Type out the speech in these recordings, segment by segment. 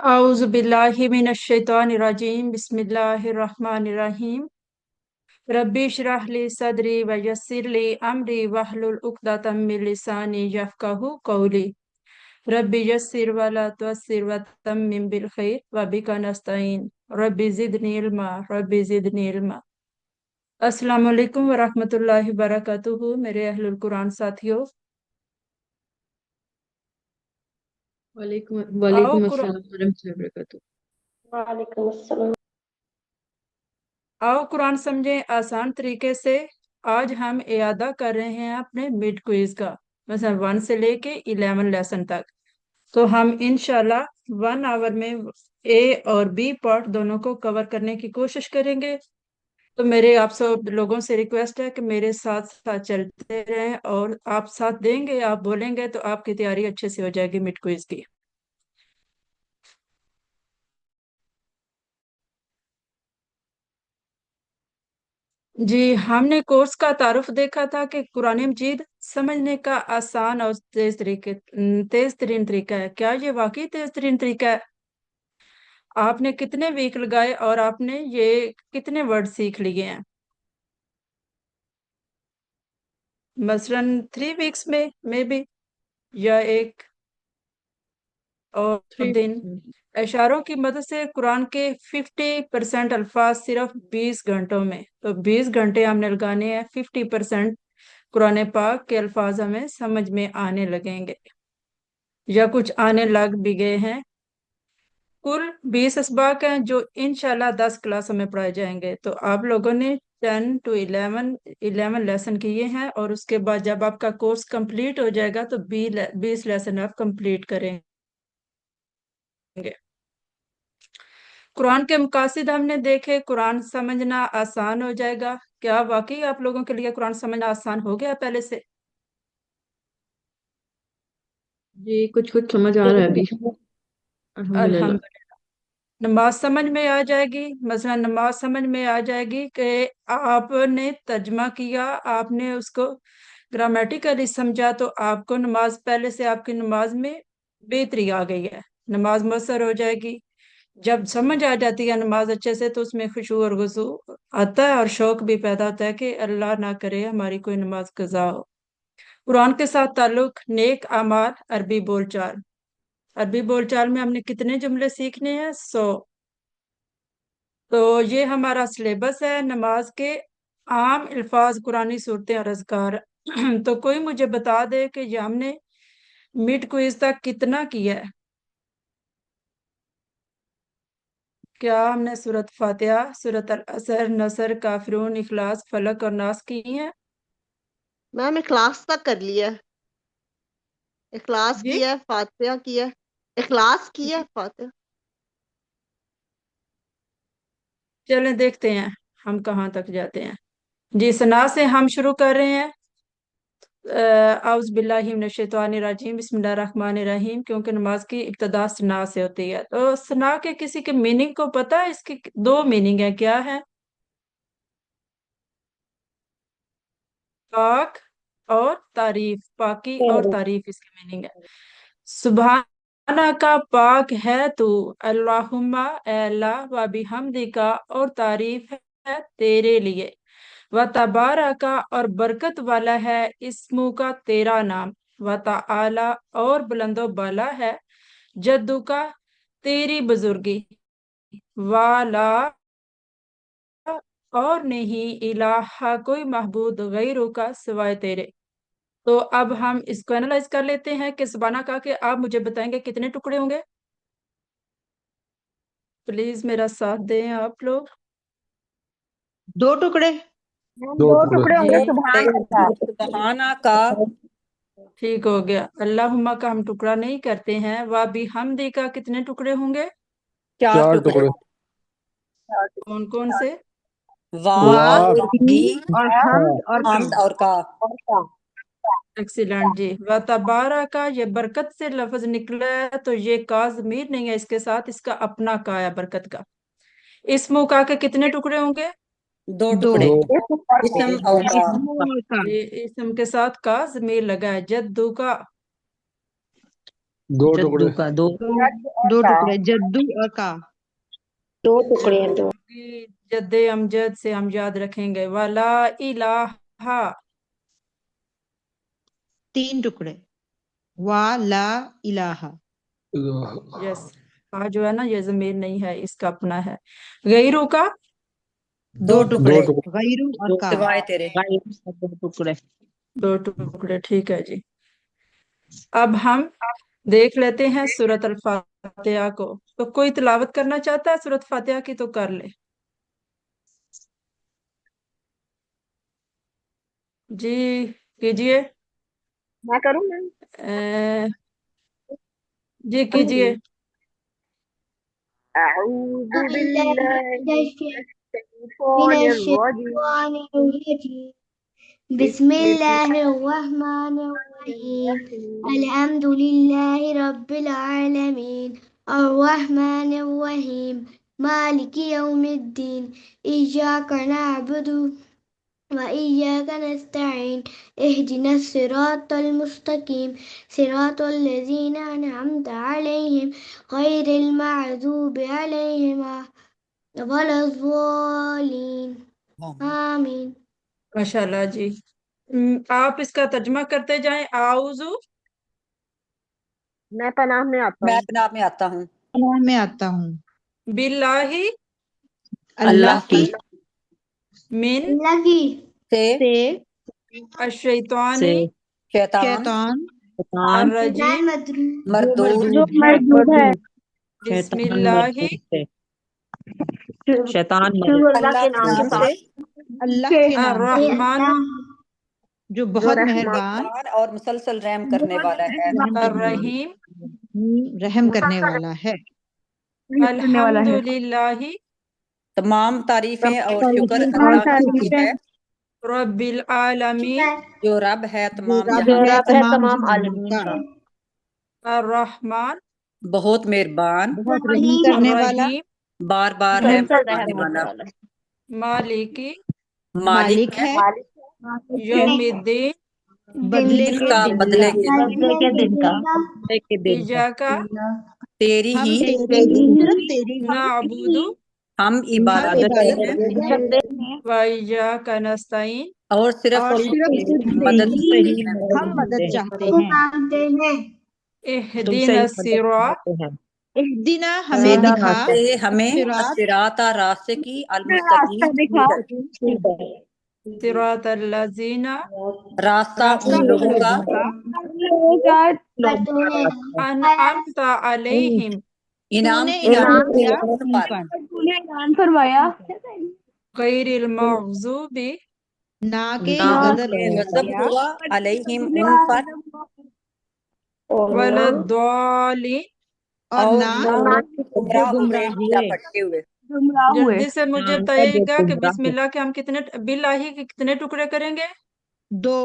औज़ु बिल्लाहि मिनश शैतानिर रजीम बिस्मिल्लाहिर रहमानिर रहीम रब्बि इश्रह ली सदरी व यस्सिर ली अमरी वहलुल उक़दतम मिन लिसानी यफ़क़हू क़ौली रब्बि यस्सिर व ला तुअस्सिर व तम्मिम बिल खैर व बिका नस्तईन रब्बि ज़िदनी इल्मा। अस्सलामु अलैकुम व रहमतुल्लाहि व बरकातुहू। मेरे अहलुल कुरान साथियों, वालेकुम आओ वालेकुम कुर, अस्सलाम वरहमतुल्लाहि वबरकातुहू। वालेकुम अस्सलाम। आओ कुरान समझें आसान तरीके से। आज हम इयादा कर रहे हैं अपने मिड क्विज का, मतलब 1 से लेके 11 लेसन तक। तो हम इंशाल्लाह 1 आवर में ए और बी पार्ट दोनों को कवर करने की कोशिश करेंगे। तो मेरे आप सब लोगों से रिक्वेस्ट है कि मेरे साथ साथ चलते रहें, और आप साथ देंगे, आप बोलेंगे तो आपकी तैयारी अच्छे से हो जाएगी मिड क्विज की। जी, हमने कोर्स का तारुफ देखा था कि कुरान मजीद समझने का आसान और तेज तरीन तरीका है। क्या ये वाकई तेज तरीन तरीका है? आपने कितने वीक लगाए और आपने ये कितने वर्ड सीख लिए हैं? मसलन 3 वीक्स में मे बी, या एक और 3 weeks दिन। में। इशारों की मदद से कुरान के 50% अल्फाज सिर्फ 20 घंटों में, तो 20 घंटे हमने लगाने हैं, 50% कुरान पाक के अल्फाज हमें समझ में आने लगेंगे या कुछ आने लग भी गए हैं। कुल 20 असबाक हैं जो इंशाल्लाह 10 क्लासों में पढ़ाए जाएंगे। तो आप लोगों ने 10 to 11 लेसन किए हैं, और उसके बाद जब आपका कोर्स कंप्लीट हो जाएगा तो 20 लेसन आप कंप्लीट करेंगे। कुरान के मकासिद हमने देखे, कुरान समझना आसान हो जाएगा। क्या वाकई आप लोगों के लिए कुरान समझना आसान हो गया पहले से? जी कुछ कुछ समझ आ रहा है अभी, अल्हम्दुलिल्लाह। अल्हम्दुलिल्लाह। नमाज समझ में आ जाएगी, मसलन नमाज समझ में आ जाएगी कि आपने तर्जमा किया, आपने उसको ग्रामेटिकली समझा, तो आपको नमाज पहले से आपकी नमाज में बेहतरी आ गई है, नमाज मुयस्सर हो जाएगी। जब समझ आ जाती है नमाज अच्छे से, तो उसमें खुशू और गुसू आता है, और शौक भी पैदा होता है कि अल्लाह ना करे हमारी कोई नमाज कज़ा हो। कुरान के साथ ताल्लुक नेक अमाल, अरबी बोलचाल में हमने कितने जुमले सीखने हैं? 100। तो ये हमारा सिलेबस है नमाज के आम अल्फाज, कुरानी सूरतें और अज़कार। तो कोई मुझे बता दे कि ये हमने मिड क्विज तक कितना किया है। क्या हमने सूरत फातिहा, सूरत अल असर, नसर, काफिरून, इखलास, फलक और नास की हैं? मैम इखलास तक कर लिया है, इखलास जी, किया है, फातिहा किया है, इखलास किया है, फातिहा। चलें देखते हैं हम कहाँ तक जाते हैं। जी, सना से हम शुरू कर रहे हैं। औज़ बिल्लाहि मिनश शैतानिर रजीम बिस्मिल्लाहिर रहमानिर रहीम, क्योंकि नमाज की इब्तिदा सना से होती है। तो सना के किसी के मीनिंग को पता है? इसकी दो मीनिंग है, क्या है? पाक और तारीफ, पाकी और तारीफ इसकी मीनिंग है। सुबहाना का, पाक है तू, अल्लाहुम्मा ए अल्लाह, व बिहम्दी का, और तारीफ है तेरे लिए, व तबारा का, और बरकत वाला है इस्मु का तेरा नाम, व ताला, और बुलंदो बाला है जद्दू का तेरी बुजुर्गी, वाला, और नहीं इलाहा कोई महबूद गैरू का सिवाय तेरे। तो अब हम इसको एनालाइज कर लेते हैं कि सुबाना का के आप मुझे बताएंगे कितने टुकड़े होंगे। प्लीज मेरा साथ दें आप लोग। 2 टुकड़े। दो दो टुकड़े। टुकड़े होंगे जी, सुभान अल्लाह। सुबहाना का ठीक हो गया। अल्लाहुम्मा का हम टुकड़ा नहीं करते हैं। वा भी हमदी का कितने टुकड़े होंगे? 4 चार टुकड़े। टुकड़े। कौन कौन से? वाह वाह वाह और भी, और हाँ, हमद और का। हमद और का। एक्सीलेंट जी। व तबारा का, ये बरकत से लफ्ज निकला है, तो ये का ज़मीर नहीं है इसके साथ, इसका अपना का है बरकत का। इस्मु का के कितने टुकड़े होंगे? 2 दो। टुकड़े। दो। इसम और का। का। ये इस्म के साथ का ज़मीर लगा है। जद्दू का, दो जद्दू टुकड़े का दो दो टुकड़े जद्दू और का दो टुकड़े हैं, दो। कि जद्दे अमजद से हम याद रखेंगे। वाला इलाहा, तीन टुकड़े वा ला इलाहा यस। हा जो है ना, ये जमीर नहीं है, इसका अपना है। गैरू का, दो दो टुकड़े टुकड़े गैरू और का सिवाय तेरे। दो टुकड़े दो टुकड़े, ठीक है जी। अब हम देख लेते हैं सूरत अल फातिहा को। तो कोई तिलावत करना चाहता है सूरत फातिहा की तो कर ले जी, कीजिए। मैं करूँ मैम? जी कीजिए। أعوذ بالله من الشيطان الرجيم بسم الله الرحمن الرحيم الحمد لله رب العالمين الرحمن الرحيم مالك يوم الدين إياك نعبد وإياك نستعين اهدنا الصراط المستقيم صراط الذين أنعمت عليهم غير المغضوب عليهم ولا الضالين آمين माशाल्लाह जी। आप इसका तर्जमा करते जाएं। आउज़ु, मैं पनाह में आता मैं हूँ। अपने आप में आता हूँ पनाह में आता हूँ बिल्लाहि, अल्लाह की मिन लगी से से अश-शैतानी से शैतान शैतान अर्रजीम, मरदूद जो मरदूद है शैतान बिस्मिल्लाहि मरदूद से शैतान शुरू मरदूद अल्लाह अल्लाह के के नाम के नाम साथ से अल्लाह के नाम से अर्रहमान जो जो बहुत रहमान मेहरबान मेहरबान और मुसलसल रहम करने वाला है। रहम करने वाला अर्रहीम। रहम करने वाला है अल्हम्दुलिल्लाहि तमाम तारीफें और शुक्र अल्लाह की है रब्बिल आलमीन जो रब है जो तमाम रब जो जहां है का, रब है तमाम तमाम जहानों आलमीन का का। अर्रहमान बहुत मेहरबान, बहुत रहम करने वाला अर्रहीम बार बार रहम मुसलसल फरमाने रहम करने वाला, वाला है। मालिकी मालिक मालिक है है यौमिद्दीन बदले दिन के का, दिन बदले का के दिन। बदले के दिन का। बदले के दिन का इजाका तेरी हम ही तेरी ही सिर्फ तेरी ही नअबुदु हम हम इबादत करते इबादत हैं करते हैं व इय्याका नस्तईन। और सिर्फ और सिर्फ तुझसे तुझसे मदद ही चाहते हैं। हम मदद चाहते हैं मांगते हैं तुमसे ही इहदिना मदद सिरात चाहते हैं इहदिना हमें दिखा से हमें सिरात सिराता रास्ते की अलमुस्तकीम सिरात अल्लज़ीना रास्ता रास्ता उन लोगों उन का लोगों का पर तूने अनअमत अलैहिम इनाम तूने किया इनाम है किया उन उन पर, पर गैरिल मग़ज़ूबि ना के ना गदर के गजब किया हुआ अलैहिम उन पर, वलद्दालिन। और और ना जो जो गुमराह हुए गुमराह या हुए भटके हुए। जल्दी से मुझे हाँ, बताइएगा कि गुमराह हुए। बिस्मिल्लाह के हम कितने, बिल्लाही के कितने टुकड़े करेंगे। दो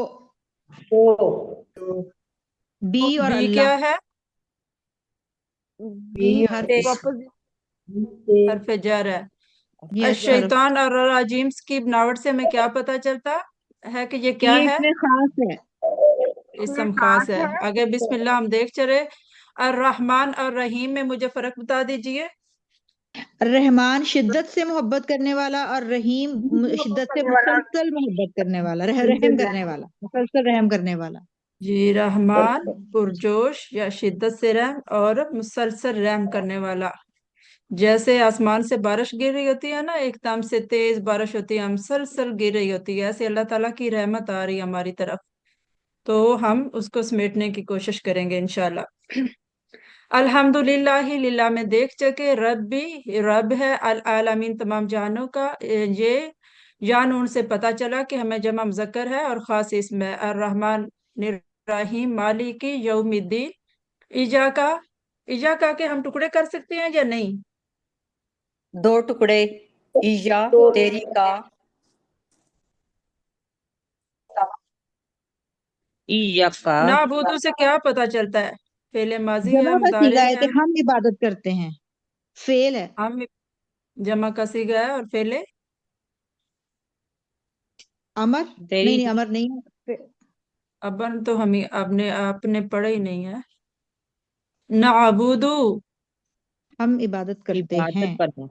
बी और बी अल्लाह क्या है? बी हर हर्फ जर है। यस हर शैतान और राजीम्स की बनावट से हमें क्या पता चलता है कि ये क्या ये है? इसमें खास है इसम खास है। आगे बिस्मिल्लाह हम देख चले। और रहमान और रहीम में मुझे फर्क बता दीजिए। रहमान शिद्दत से मोहब्बत करने वाला और रहीम शिद्दत से मुसलसल मोहब्बत करने वाला रहम करने वाला मुसलसल रहम करने वाला जी, रहमान पुरजोश या शिद्दत से रहम और मुसलसल रहम करने वाला। जैसे आसमान से बारिश गिर रही होती है ना, एकदम से तेज बारिश होती है, मुसलसल गिर रही होती है, ऐसे अल्लाह ताला की रहमत आ रही है हमारी तरफ। तो हम उसको समेटने की कोशिश करेंगे इंशाल्लाह। अल्हम्दुलिल्लाह, लिल्लाह में देख चुके। रब्बी, रब है, अल आलमीन तमाम जहानों का। ये या नून से पता चला कि हमें जमा मुज़क्कर है और खास इसम है। अर्रहमान रहीम मालिकी यौमिद्दीन। इजाका, इजाका के हम टुकड़े कर सकते हैं या नहीं? दो टुकड़े ईजा तेरी का नाबूदू से क्या पता चलता है? फेले माजी है, जमा का मुदारे सीगा है है। कि हम इबादत करते हैं फेल है हम जमा का सीगा है और फेले अमर नहीं अमर नहीं है अपन तो हम ही अपने आपने पढ़ा ही नहीं है। नअबुदु। हम इबादत करते हैं। इबादत करना।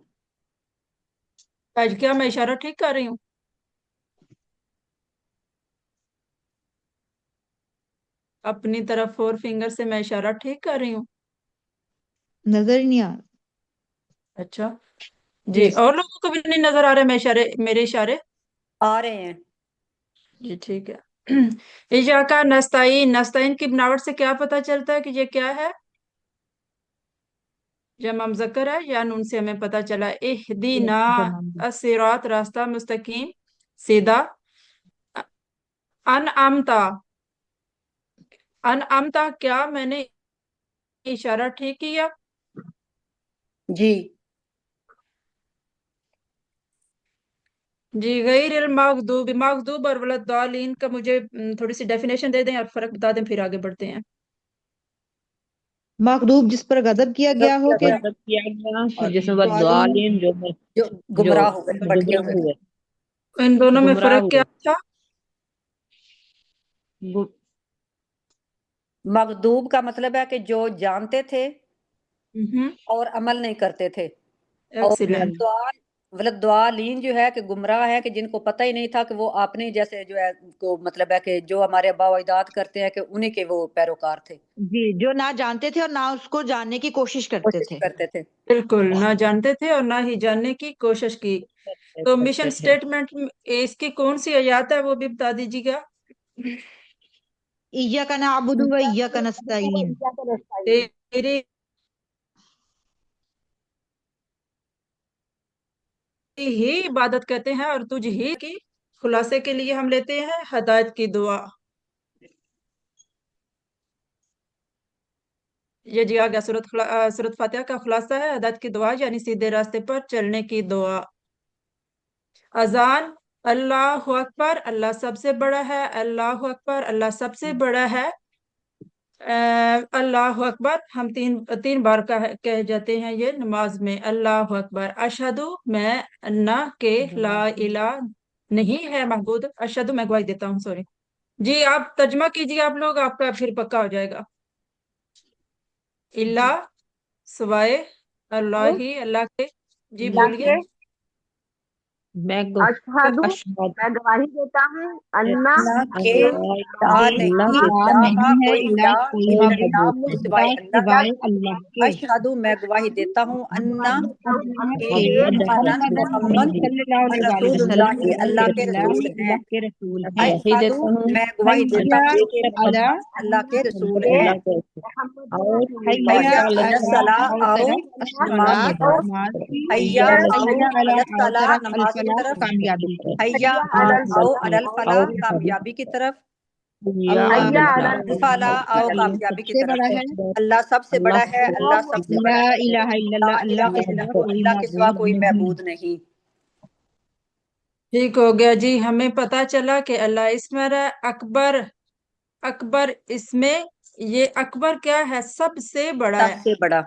आज क्या मैं इशारा ठीक कर रही हूँ? अपनी तरफ 4 फिंगर से मैं इशारा ठीक कर रही हूँ? नजर ही नहीं आ अच्छा जी। यस और लोगों को भी नहीं नजर आ रहे मैं इशारे, मेरे इशारे? आ रहे हैं। जी ठीक है। इजा का नस्ताइन, नस्ताइन की बनावट से क्या पता चलता है कि ये क्या है? जमा मुज़क्कर है या नून से हमें पता चला। इहदीना जमाम अस्सिरात, रास्ता मुस्तकीम, सीधा। अ- अनअमता, अनअमता, क्या मैंने इशारा ठीक किया? जी। जी। गैर मगदूब, मगदूब और वलद्दालीन का मुझे थोड़ी सी डेफिनेशन दे दें और फर्क बता दें, फिर आगे बढ़ते हैं। मखदूब, जिस पर गजब किया सब गया हो किया के गया गजब किया गया और और जिसमें ज़ालिम बददुआलीन जो जो जो गुमराह हुए, भटके गुमराह हुए। हुए, इन दोनों में गुमराह फर्क क्या हुए। था? गु- मगदूब का मतलब है कि जो जानते थे हम्म। और अमल नहीं करते थे। और एक्सीलेंट। वलद्दालीन जो है कि गुमराह है कि जिनको पता ही नहीं था कि वो आपने जैसे जो है को मतलब है कि जो हमारे अब्बा व अजदाद करते हैं कि उन्हीं के वो पैरोकार थे, जी, जो ना जानते थे और ना उसको जानने की कोशिश करते कोशिश थे। करते थे। बिल्कुल, ना जानते थे और ना ही जानने की कोशिश की। तो मिशन करते थे। स्टेटमेंट इसकी कौन सी आयत है वो भी बता दीजिएगा। इय्याका नअबुदु व इय्याका नस्तईन। तेरी ही इबादत करते हैं और तुझ ही की। खुलासे के लिए हम लेते हैं हदायत की दुआ। ये जी आ गया सूरत फातिहा का खुलासा है हदायत की दुआ, यानी सीधे रास्ते पर चलने की दुआ। अजान, अल्लाह अकबर, अल्लाह सबसे बड़ा है, अल्लाह अकबर, अल्लाह सबसे बड़ा है। अल्लाह अकबर हम तीन तीन बार कह जाते हैं ये नमाज में। अल्लाह अकबर। अशहदु, मैं, अन्ना के, ला इला, नहीं है महबूद। अशहदु मैं गवाही देता हूँ, सॉरी जी। आप तर्जमा कीजिए आप लोग, आपका फिर पक्का हो जाएगा। इल्ला, सिवाय, अल्लाह ही, अल्लाह के। जी अल्लाह बोलिए। के अशहदु, अशहद मैं गवाही देता हूँ, अन्ना अल्लाह के अल्लाह इला अल्लाह नहीं, इलाहा इला का नहीं है, कोई इला इला कोई इल्लल्लाह माबूद सिवाय है अल्लाह का। सिवाय अल्लाह के। अशहदु मैं गवाही देता हूँ, अन्ना के मोहम्मदन मोहम्मद मोहम्मद सल्लल्लाहु अलैहि रसूलुल्लाह वसल्लम अल्लाह के रसूल अल्लाह हैं। के रसूल हैं। गवाही अशहदु देता हूँ मैं गवाही देता हय्या हूँ कि अला मोहम्मद अल्लाह के रसूल हैं। अल्लाह के और हय्या हय्या अला अलस्सलाह, अल आओ तरफ नमाज की अस्सलाह, तरफ। नमाज की। हय्या आओ हय्या अला अल अलस्सलाह, तरफ अल नमाज की फलाह, तरफ। कामयाबी की। हय्या आओ अलल फलाह, कामयाबी की तरफ। अल्लाह हय्या अल्लाह अलल फलाह आओ अल्लाह कामयाबी की सबसे तरफ। बड़ा है। अल्लाह सबसे बड़ा है, अल्लाह सबसे ला बड़ा है। इलाहा ला इल्लल्लाह, अल्लाह के इलाहा सिवा इल्लल्लाहु, कोई अल्लाह के सिवा माबूद कोई नहीं। महबूद नहीं। ठीक हो गया जी। हमें पता चला कि अल्लाह इसमें है। अकबर, अकबर इसमें, ये अकबर क्या है? सबसे बड़ा है। सबसे बड़ा।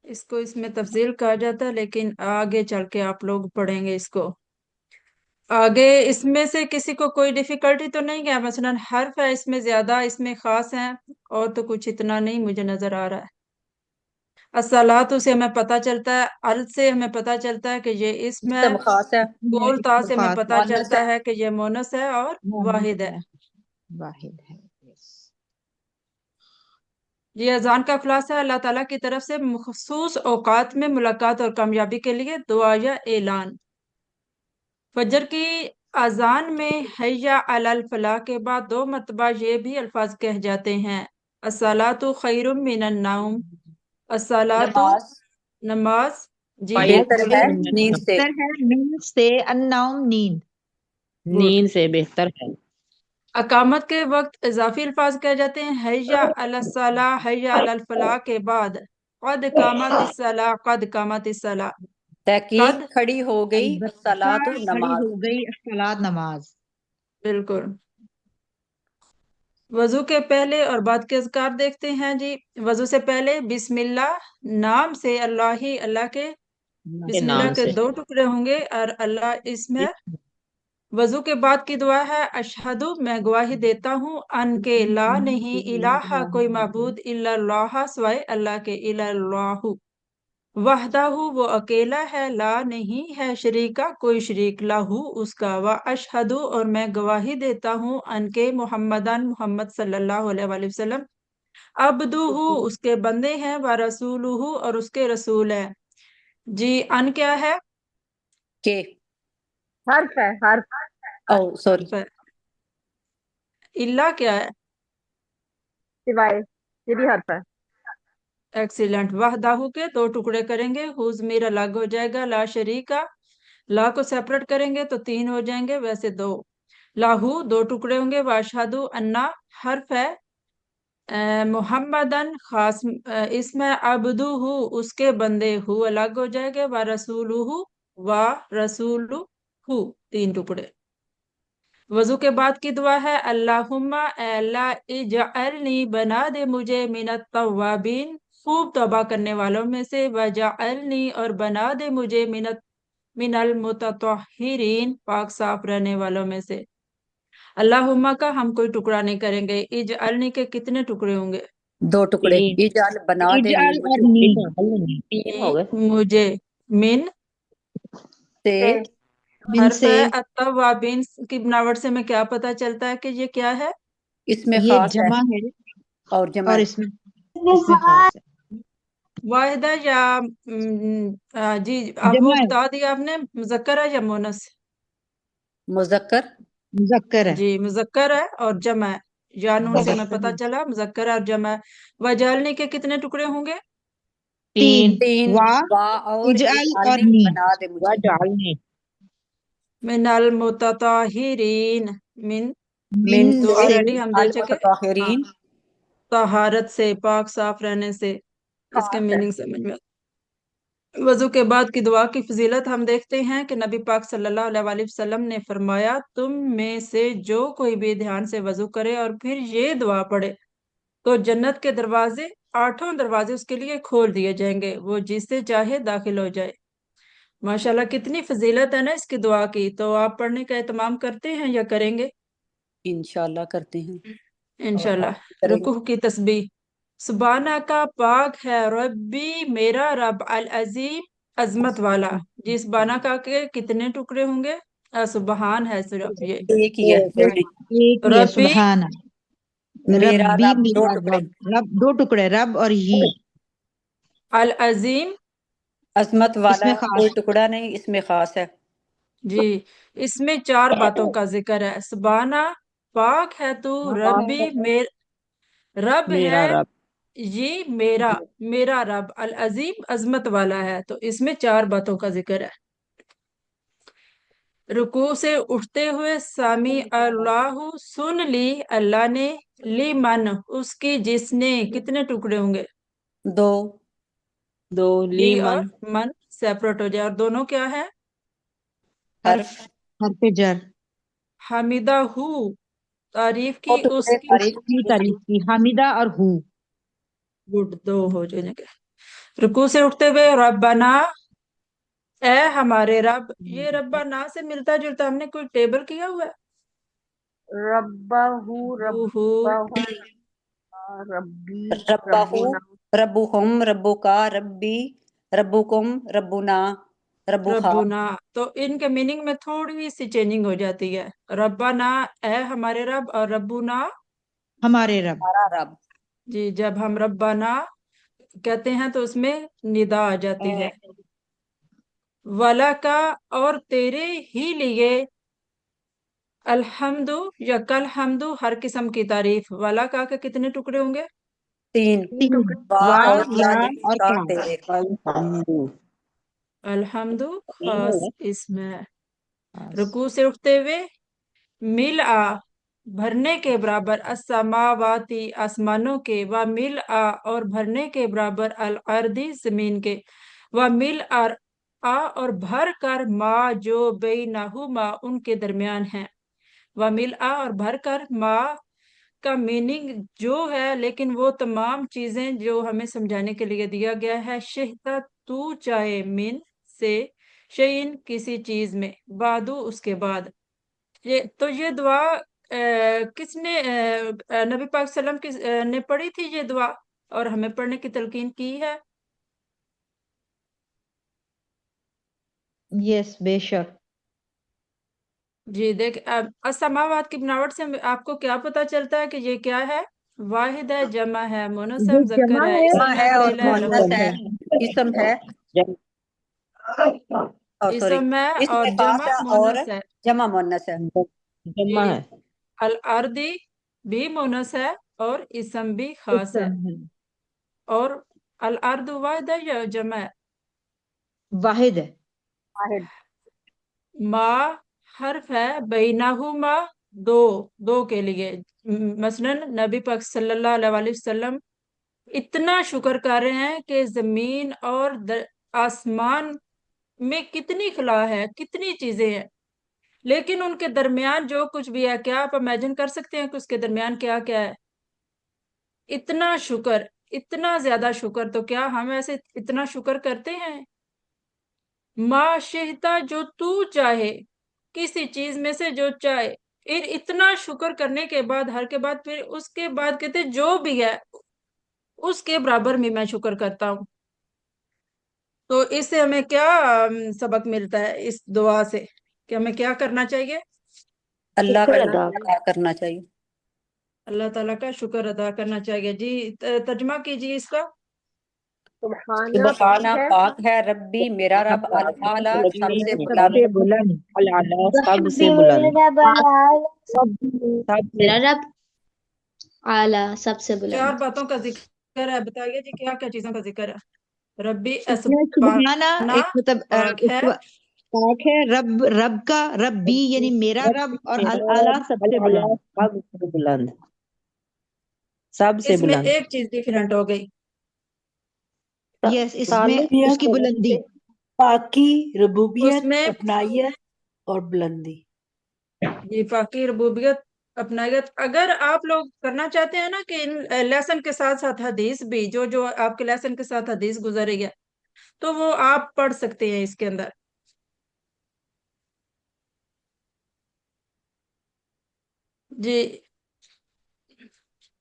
इसको इसमें तफसील कहा जाता है, लेकिन आगे चल के आप लोग पढ़ेंगे इसको। आगे इसमें से किसी को कोई डिफिकल्टी तो नहीं है? मसलन हर्फ है इसमें ज्यादा, इसमें खास है, और तो कुछ इतना नहीं मुझे नजर आ रहा है। अस्सलातु से हमें पता चलता है, अल से हमें पता चलता है कि ये इसम है। जिस्म खास है। बोल ता से हमें पता मुअन्नस चलता है। है कि ये मोनस है और वाहिद है। वाहिद है। यस। ये अजान का खुलासा है अल्लाह ताला की तरफ से मखसूस औकात में मुलाकात और कामयाबी के लिए दुआ या ऐलान। फजर की अजान में हैया अलल फलाह के बाद 2 मरतबा ये भी अल्फाज कह जाते हैं, अस्सलातु खैरुम मिनन नौम। अस्सलातु नमाज नमाज। जी बेहतर है बोलिए। नींद से। बेहतर है नींद से, अन्नौम नींद। गुड। नींद से बेहतर है। अकामत के वक्त इजाफी अल्फाज कह जाते हैं हैया अलस्सला, हैया अलल फलाह के बाद कद कामत सला, कद कामत सला। तहकीक कद, खड़ी हो गई, अलबत्ता सलातु खड़ी नमाज। हो गई सलात नमाज। बिल्कुल। वजू के पहले और बाद के अज़कार देखते हैं जी। वजू से पहले बिस्मिल्लाह, नाम से अल्लाह ही, अल्लाह के। अल्लाह के बिस्मिल्लाह नाम के से 2 टुकड़े होंगे और अल्लाह इसमें وضو کے بعد کی دعا ہے اشہدو میں گواہی دیتا ہوں ان کے لا نہیں الہ کوئی معبود الا اللہ سوائے اللہ کے الا اللہ وحدہ وہ اکیلا ہے لا نہیں ہے شریکہ کوئی شریک لہو اس کا و اشہدو اور میں گواہی دیتا ہوں ان کے محمد صلی اللہ علیہ وآلہ وسلم عبدہ اس کے بندے ہیں و رسولہ اور اس کے رسول ہیں. جی ان کیا ہے؟ کہ حرف ہے، حرف او سوری اللہ کیا ہے؟ سوائے، یہ بھی حرف ہے۔ ایکسیلنٹ. وحدہ کے دو ٹکڑے کریں گے، ہوز میر الگ ہو جائے گا، لا شریکا لا کو سیپریٹ کریں گے تو تین ہو جائیں گے، ویسے دو. لاہو دو ٹکڑے ہوں گے، واشہدو انا حرف ہے، محمدن خاص اس میں عبدو اس کے بندے ہو الگ ہو جائے گا، و رسولہ و رسولہ تین ٹکڑے. وضو کے بعد کی دعا ہے اللہم اے اللہ اجعلنی بنا دے مجھے من التوابین خوب توبہ کرنے والوں میں سے، وجعلنی اور بنا دے مجھے من المتطہرین پاک صاف رہنے والوں میں سے. اللہم کا ہم کوئی ٹکڑا نہیں کریں گے. اجعلنی کے کتنے ٹکڑے ہوں گے؟ دو ٹکڑے. تین. اجعل بنا دے اجعل اور مجھے نی تین ہو گئے۔ مجھے من سے من حرف سے ہے التوابین کی بناوٹ سے میں کیا پتا چلتا ہے کہ یہ کیا ہے؟ اس میں یہ خاص ہے جمع ہے اور جمع اور ہے. اس میں خاص ہے. واحدہ یا جی اب وہ جمع ہے، بتا دیا آپ نے مذکر ہے یا مونس؟ مذکر مذکر ہے. جی مذکر ہے اور جمع ہے. یا نون سے میں پتا چلا مذکر ہے اور جمع ہے. وجعلنی کے کتنے ٹکڑے ہوں گے؟ تین. تین. وا وا اور اجعل اور اجعلنی نی. بنا دے مجھے. وجعلنی من المتطہرین من من تو سے آلریڈی ہم دیکھ چکے. ہاں المتطہرین طہارت سے پاک صاف رہنے سے. اس کے خاص ہے۔ میننگ سمجھ میں. وضو کے بعد کی دعا کی فضیلت ہم دیکھتے ہیں کہ نبی پاک صلی اللہ علیہ وآلہ وسلم نے فرمایا تم میں سے جو کوئی بھی دھیان سے وضو کرے اور پھر یہ دعا پڑھے تو جنت کے دروازے 8 دروازے اس کے لیے کھول دیے جائیں گے، وہ جس سے چاہے داخل ہو جائے. ماشاءاللہ کتنی فضیلت ہے نا اس کی دعا کی. تو آپ پڑھنے کا اہتمام کرتے ہیں یا کریں گے؟ انشاءاللہ کرتے ہیں انشاءاللہ. کریں گے. رکوع کی تسبیح سبحانہ کا پاک ہے ربی میرا رب العظیم عظمت والا. جس بانا کا کے کتنے ٹکڑے ہوں گے؟ سبحان ہے صرف یہ. ایک ہی ہے دو نہیں. ایک ہی ہے ربی سبحان. میرا ربی رب دو میرا ٹکڑے. رب دو ٹکڑے رب اور ہی. العظیم عظمت اس والا میں خاص کوئی ٹکڑا نہیں، اس میں خاص ہے. جی. اس میں 4 باتوں کا ذکر ہے. سبحانہ پاک ہے تو، ربی رب میرا ہے رب یہ میرا رب، العظیم عظمت والا ہے. تو اس میں 4 باتوں کا ذکر ہے. رکوع سے اٹھتے ہوئے سامی اللہ سن لی اللہ نے، لی من اس کی جس نے کتنے ٹکڑے ہوں گے؟ دو. دو لی لیمن اور من سیپریٹ ہو جائے. اور دونوں کیا ہے؟ حرف حرف جر. حمیدہ ہو تعریف دو کی اس ٹکڑے کی. تعریف کی تعریف کی حمیدہ اور ہو. گڈ. 2 ہو جائیں گے. رکوع سے اٹھتے ہوئے ربنا اے ہمارے رب. یہ ربنا سے ملتا جلتا ہم نے کوئی ٹیبل کیا ہوا ہے؟ ربہ اوہو. ربی ربہو ربنا ربہم ربکا ربی ربکم ربنا ربخا. ربنا تو ان کے میننگ میں تھوڑی سی چینجنگ ہو جاتی ہے. ربنا اے ہمارے رب اور ربنا ہمارے رب. ہمارا رب. جی جب ہم ربنا کہتے ہیں تو اس میں ندا آ جاتی ہے. وَلَکَ اور تیرے ہی لیے الحمد یا کل حمد ہر قسم کی تعریف. والا کا کے کتنے ٹکڑے ہوں گے؟ 3. تین. وا وا اور یا یا اور کا کا. تیرے. الحمد تین ہو خاص گئے۔ اس میں. رکوع سے اٹھتے ہوئے ملء بھرنے کے برابر السماواتی آسمانوں کے، و ملء اور بھرنے کے برابر الارضی زمین کے، و ملء اور بھر کر ما جو بینہما ان کے درمیان ہے. و ملء اور بھر کر ما کا میننگ جو ہے لیکن وہ تمام چیزیں جو ہمیں سمجھانے کے لیے دیا گیا ہے. شہتا تو چاہے من سے شیئن کسی چیز میں، بعدو اس کے بعد. یہ دعا کس نے نبی پاک صلی اللہ علیہ وسلم نے پڑھی تھی یہ دعا اور ہمیں پڑھنے کی تلقین کی ہے؟ یس بے شک. جی دیکھ السماوات کی بناوٹ سے آپ کو کیا پتا چلتا ہے کہ یہ کیا ہے؟ واحد ہے، جمع ہے، مؤنث ہے، یہ مذکر جمع ہے، ہے اسم جمع ہے، ہے اور فعل ہے، مؤنث لفظ ہے، ہے، اسم ہے سوری اسم ہے اسم اور خاص جمع ہے اور مؤنث ہے. جمع مؤنث ہے. جمع جی ہے. الارضی بھی مؤنث ہے اور اسم بھی خاص ہے. اسم ہے. اور الارض واحد ہے یا جمع ہے؟ واحد ہے. واحد. ما حرف ہے بینہما، دو کے لیے. مثلا نبی پاک صلی اللہ علیہ وسلم اتنا شکر کر رہے ہیں کہ زمین اور آسمان میں کتنی خلا ہے، کتنی چیزیں ہیں، لیکن ان کے درمیان جو کچھ بھی ہے، کیا آپ امیجن کر سکتے ہیں کہ اس کے درمیان کیا کیا ہے؟ اتنا شکر، اتنا زیادہ شکر. تو کیا ہم ایسے اتنا شکر کرتے ہیں؟ ما شئتا، جو تو چاہے، کسی چیز میں سے جو چاہے. پھر اتنا شکر کرنے کے بعد، ہر کے بعد، پھر اس کے بعد کہتے جو بھی ہے اس کے برابر میں شکر کرتا ہوں. تو اس سے ہمیں کیا سبق ملتا ہے اس دعا سے کہ ہمیں کیا کرنا چاہیے؟ اللہ کا شکر شکر ادا ادا کرنا چاہیے. اللہ تعالیٰ کا شکر ادا کرنا چاہیے. جی ترجمہ کیجیے اس کا. سبحانہ پاک سبحانہ ہے پاک ہے ربی میرا رب الاعلیٰ سب سے سب بلند. سے بلند. العلیٰ سب سے ربی بلند. میرا رب اعلیٰ، سب سے میرا رب اعلیٰ سب سے 4 بلند. باتوں کا ذکر ہے، بتائیے جی کیا کیا چیزوں کا ذکر ہے؟ ربی اس میں سبحانہ ایک مطلب پاک ہے، پاک ہے. رب کا ربی یعنی میرا رب، اور اعلیٰ سب سے العلیٰ بلند. سب سے بلند. سب سے اس میں بلند. ایک چیز ڈیفرنٹ ہو گئی. یس، اس میں اس کی بلندی. پاکی، اس ربوبیت، میں اپنائیت اور بلندی. جی پاکی، ربوبیت، اپنائیت. اگر آپ لوگ کرنا چاہتے ہیں نا کہ ان لیسن کے ساتھ ساتھ حدیث بھی، جو آپ کے لیسن کے ساتھ حدیث گزر رہی ہے، تو وہ آپ پڑھ سکتے ہیں اس کے اندر. جی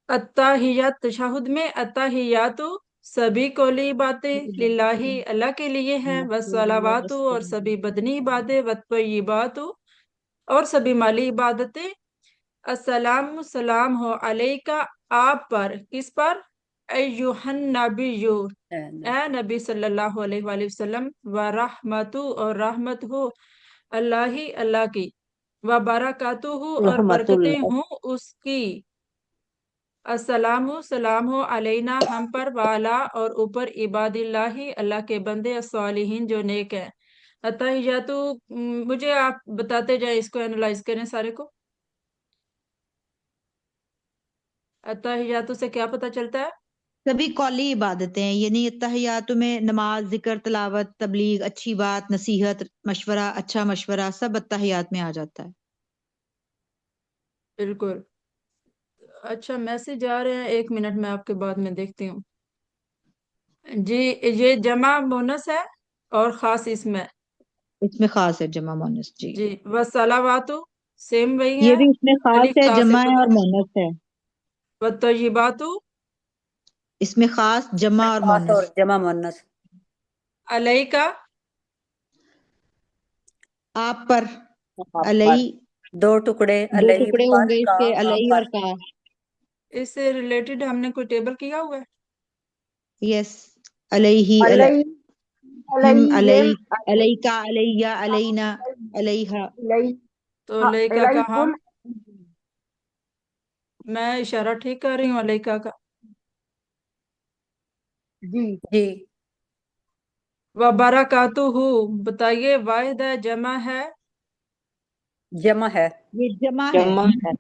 التحیات، تشہد میں التحیات سبھی قولی باتیں للہ، اللہ کے لیے ہیں، والصلوات اور سبھی بدنی عبادتیں، والطیبات اور سبھی مالی عبادتیں. السلام، سلام ہو، علیکہ آپ پر، کس پر؟ ایہا النبی، اے نبی صلی اللہ علیہ وآلہ وسلم، ورحمت اور رحمت ہو اللہ کی، وبرکاتہ اور رحمت برکتیں اللہ. ہوں اس کی. السلام، سلام ہو، علینا ہم پر، والا اور اوپر، عباد اللہ کے بندے، الصالحین جو نیک ہیں. التحیات، مجھے آپ بتاتے جائیں، اس کو اینالائز کریں سارے کو. التحیات سے کیا پتہ چلتا ہے؟ سبھی قولی عبادتیں، یعنی اتحیات میں نماز، ذکر، تلاوت، تبلیغ، اچھی بات، نصیحت، مشورہ، اچھا مشورہ، سب اتحیات میں آ جاتا ہے. بالکل. اچھا میسج آ رہے ہیں، 1 منٹ میں آپ کے بعد میں دیکھتی ہوں. جی یہ جمع مونس ہے اور خاص اسم ہے. اس میں خاص ہے جمع مونس. جی جی والصلوات سیم وہی یہ ہے، بھی اس میں خاص الف ہے، تا سے جمع ہے پتہ. اور مونس ہے. والطیبات اس میں خاص، جمع اور خاص اور مونس. جمع مؤنث. علیکہ آپ پر، آپ علی پر. 2 ٹکڑے، 2 علیہ ٹکڑے ہوں پر گے اس کا کے، ہم علی پر. اور کا. اس سے ریلیٹڈ ہم نے کوئی ٹیبل کیا ہوا ہے؟ یس، علیہ، علیہ، ہم، علیہم، علیکا، علیہ، علینا، علیہا. تو علیکہ کا ہم، علیکم. میں اشارہ ٹھیک کر رہی ہوں علیکہ کا. جی جی وبرکاتہ بتائیے، واحد ہے، جمع ہے جمع ہے. یہ جمع ہے. جمع ہے.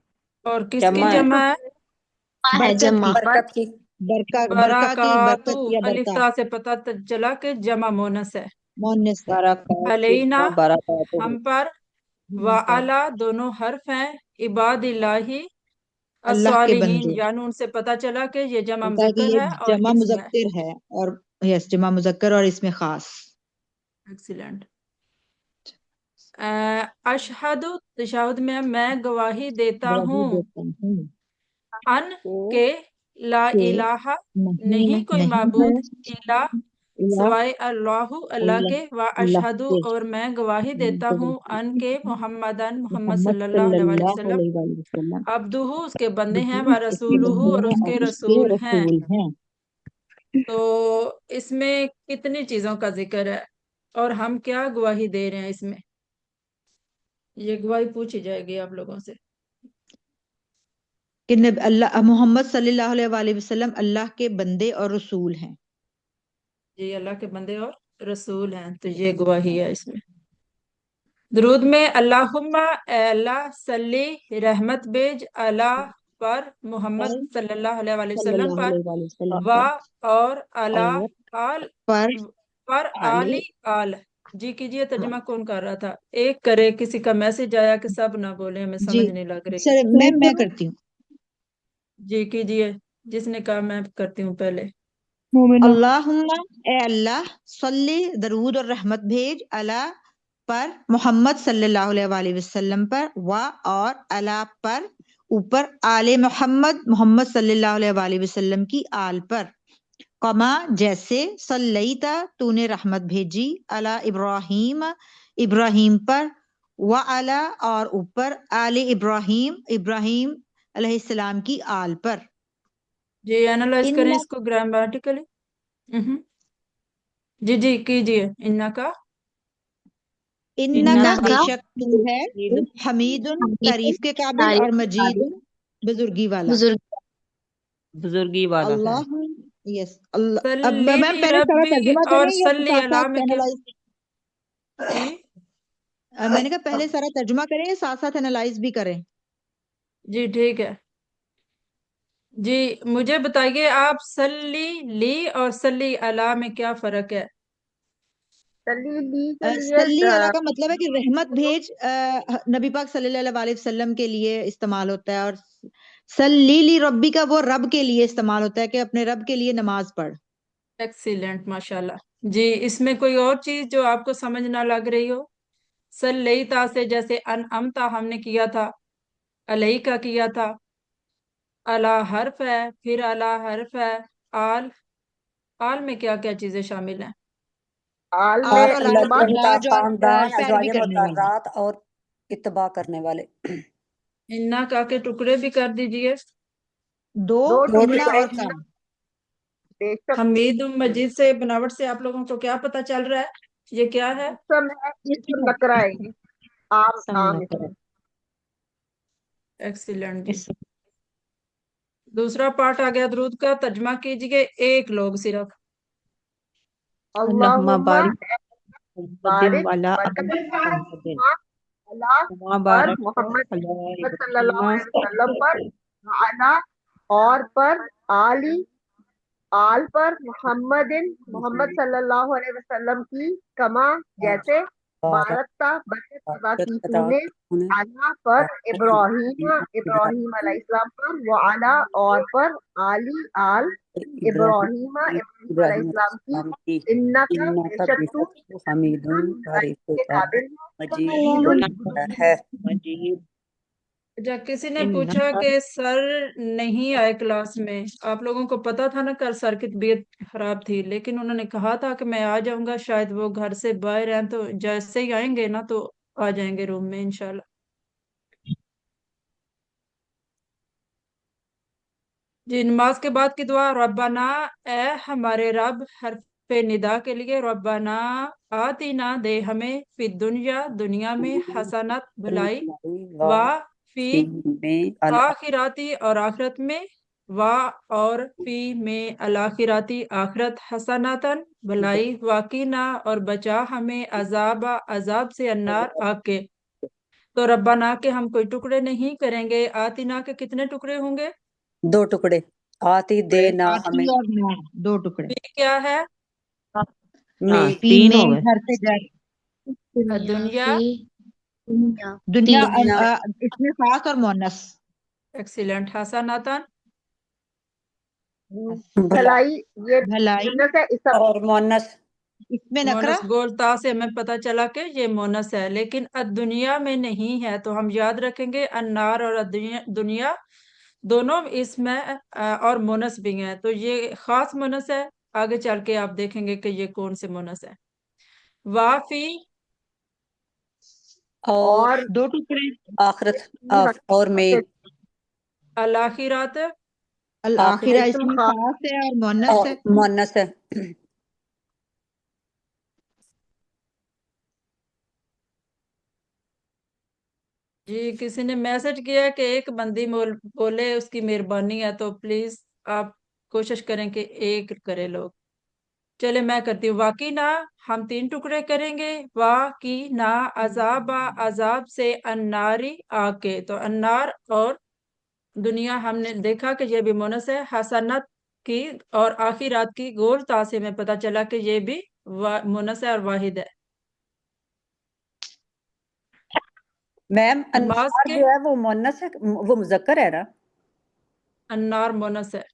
اور کس کی جمع ہے. جمع ہے؟ ہے برکت جمع. کی، برکت کی. برکہ کی، برکاتہ، برکت یا الف برکہ، تا سے پتہ چلا کہ جمع مونس ہے. مونس ہے. علینا برکاتہ. ہم پر، وعلا دونوں حرف ہیں، عباد اللہ اللہ کے الصالحین، بندے. یعنی ان سے پتہ چلا کہ یہ جمع ہوتا ہے کہ مذکر ہے یہ اور جمع اسم ہے. مذکر ہے، اور یس جمع مذکر اور اس میں خاص. ایکسیلنٹ. अशहदु तशहुद में मैं गवाही देता गवाही हूँ देता हूँ अन के ला कि इलाहा नहीं नहीं कोई नहीं माबूद है इला इला सवाए अल्लाहु अल्लाह के व अल्लाह अशहदु के और मैं गवाही देता हूँ अन के मोहम्मदन मोहम्मद मोहम्मद सल्लल्लाहु अलैहि सल्लल्लाहु वसल्लम अलैहि वसल्लम अब्दुहु उसके बंदे हैं व उसके रसूलुहु बंदे और हैं उसके और उसके रसूल हैं। रसूल हैं। तो इसमें कितनी चीजों का जिक्र है और हम क्या गवाही दे रहे हैं इसमें, ये गवाही पूछी जाएगी आप लोगों से। कि अल्लाह मोहम्मद सल्लल्लाहु अलैहि वसल्लम अल्लाह के बंदे और रसूल हैं। जी अल्लाह के बंदे और रसूल हैं, तो ये गवाही है इसमें। दरूद में अल्लाहुम्मा ए अल्लाह सल्ली रहमत भेज अला पर मोहम्मद सल्लल्लाहु अलैहि वसल्लम सल्लल्लाहु पर अलैहि वसल्लम व पर और अला और आल पर पर आले आली आल। जी कीजिए, तर्जुमा कौन कर रहा था? एक करे, किसी का मैसेज आया कि सब ना बोले, हमें जी समझ नहीं लग रही। सर मैं करती हूँ। जी कीजिए, जिसने कहा मैं करती हूँ पहले। अल्लाहुम्मा ए अल्लाह सल्ली दरूद और रहमत भेज अला पर मोहम्मद सल्लल्लाहु अलैहि वसल्लम पर व और अला पर ऊपर आले मोहम्मद मोहम्मद सल्लल्लाहु अलैहि वसल्लम की आल पर कमा जैसे सल्लैता तूने रहमत भेजी अला इब्राहीम इब्राहीम पर व अला और ऊपर आले इब्राहीम इब्राहीम अलैहिस्सलाम की आल पर। जी एनालाइज करें इन्ना इसको ग्रामेटिकली। जी जी कीजिए। इन्ना का इन्ना इन्ना का का बेशक तू है हमीदुन तारीफ के काबिल और मजीदुन बुजुर्गी वाला। बुजुर्ग बुजुर्गी वाला है। अल्लाह यस अल्लाह। अब सल्ली मैम पहले सारा रब्बी तर्जुमा और करें या सल्ली साथ अला साथ में क्या? एनालाइज? जी मैंने कहा पहले सारा तर्जुमा करें या साथ साथ एनालाइज भी करें? जी ठीक है। जी मुझे बताइए आप, सल्ली ली और सल्ली अला में क्या फर्क है? सल्ली अला का मतलब है कि रहमत भेज नबी पाक सल्लल्लाहु अलैहि वसल्लम के लिए इस्तेमाल होता है, और सल्ली ली रब्बी का वो रब के लिए इस्तेमाल होता है कि अपने रब के लिए नमाज पढ़। एक्सीलेंट, माशाल्लाह। जी इसमें कोई और चीज जो आपको समझ ना लग रही हो? सल्लैता से जैसे अनअमता हमने किया था, अलई का किया था, अला हर्फ है, फिर अला हर्फ है, आल आल में क्या क्या चीजें शामिल हैं? आल और तो अल्लाह लाजमी का इलाज और खानदान पैरवी अज़वाज करने वाला। मुतहरात और इत्तबा करने वाले। इन्ना का के टुकड़े भी कर दीजिए। दो दो इन्ना टुकड़े। और कम। हमीद मजीद से बनावट से आप लोगों को क्या पता चल रहा है? ये क्या है? एक्सीलेंट जी। दूसरा पार्ट आ गया दरूद का, तर्जमा कीजिए एक लोग सिर्फ। अल्लाहुम्मा बारिक मुहम्मदिन वाला मुहम्मदिन वमा बारक अला इब्राहीम और पर आली आल पर मोहम्मद सल्लल्लाहु अलैहि वसल्लम की कमा जैसे बारकता बरकत की तूने अला पर इब्राहीम अलैहिस्सलाम पर व अला और पर आली आल इब्राहीम अलैहिस्सलाम की इन्नका बेशक तू हमीदुन तारीफ के का काबिल मजीद है। मजीद जब किसी ने इन्ना पूछा कि सर नहीं आए क्लास में, आप लोगों को पता था ना कल सर की तबीयत खराब थी, लेकिन उन्होंने कहा था कि मैं आ जाऊंगा, शायद वो घर से बाहर हैं, तो जैसे ही आएंगे ना तो आ जाएंगे रूम में इंशाल्लाह। जी नमाज के बाद की दुआ, रब्बाना ए हमारे रब, हरफे निदा के लिए रब्बाना आतीना दे हमें, फिर दुनिया दुनिया में हसनत भलाई, वा फी में आखिराती और आखिरत में, वा और फी में अलाखिराती आखिरत हसनातन भलाई, वाकीना और बचा हमें अजाब अजाब से अन्नार आग के। तो रब्बाना के हम कोई टुकड़े नहीं करेंगे, आतीना के कितने टुकड़े होंगे? दो टुकड़े। आती दे ना हमें। आती और ना दो टुकड़े। फी क्या है? हाँ पी तीन हो में गए। घर से जर दुनिया दुनिया दुनिया इसमें खास और मोनस। एक्सीलेंट, हसनातन भलाई ये भलाई मुन्नस है इस सब और मोनस इसमें नकरा मोनस गोल ता से हमें पता चला कि ये मोनस है, लेकिन दुनिया में नहीं है। तो हम याद रखेंगे अन्नार और दुनिया दोनों इसमें और मोनस भी हैं, तो ये खास मोनस है। आगे चल के आप देखेंगे कि ये कौन से मोनस है। वाफी और और 2 टुकड़े, आखिरत और में अल आखिरात अल आखिर आखिरा इसम इसमें खास खास है और मुअन्नस और है। मुअन्नस है। जी, किसी ने मैसेज किया कि एक बंदी बोले उसकी मेहरबानी है, तो प्लीज आप कोशिश करें कि एक करे लोग। चले मैं करती हूँ। वाकी ना हम 3 टुकड़े करेंगे। वाकी ना अजाब से अन्नारी आके, तो अन्नार और दुनिया हमने देखा कि ये भी मोनस है। हसनत की और आखिरात की गोल ता से में पता चला कि ये भी मोनस है और वाहिद है। मैम नमाज अन्नार के जो है वो मुअन्नस है, वो मुज़क्कर है ना? अन्नार मोनस है।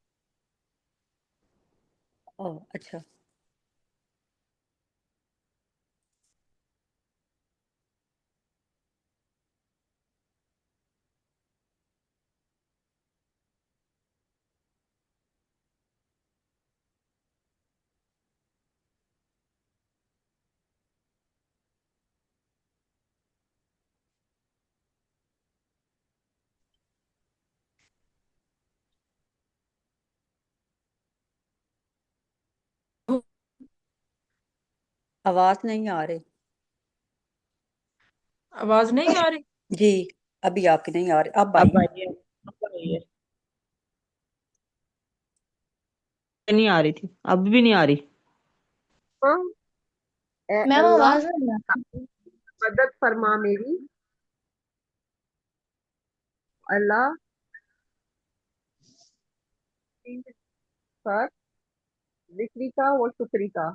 ओह अच्छा। आवाज नहीं आ रही आवाज नहीं आ रही? जी, अभी आपकी नहीं आ रही, अब अब आई। आइए, अब आइए। नहीं आ रही थी, अब भी नहीं आ रही। ए मैम अल्लाह आवाज नहीं आ रही। मदद फरमा मेरी। अल्लाह पर जिक्री का व शुक्री का।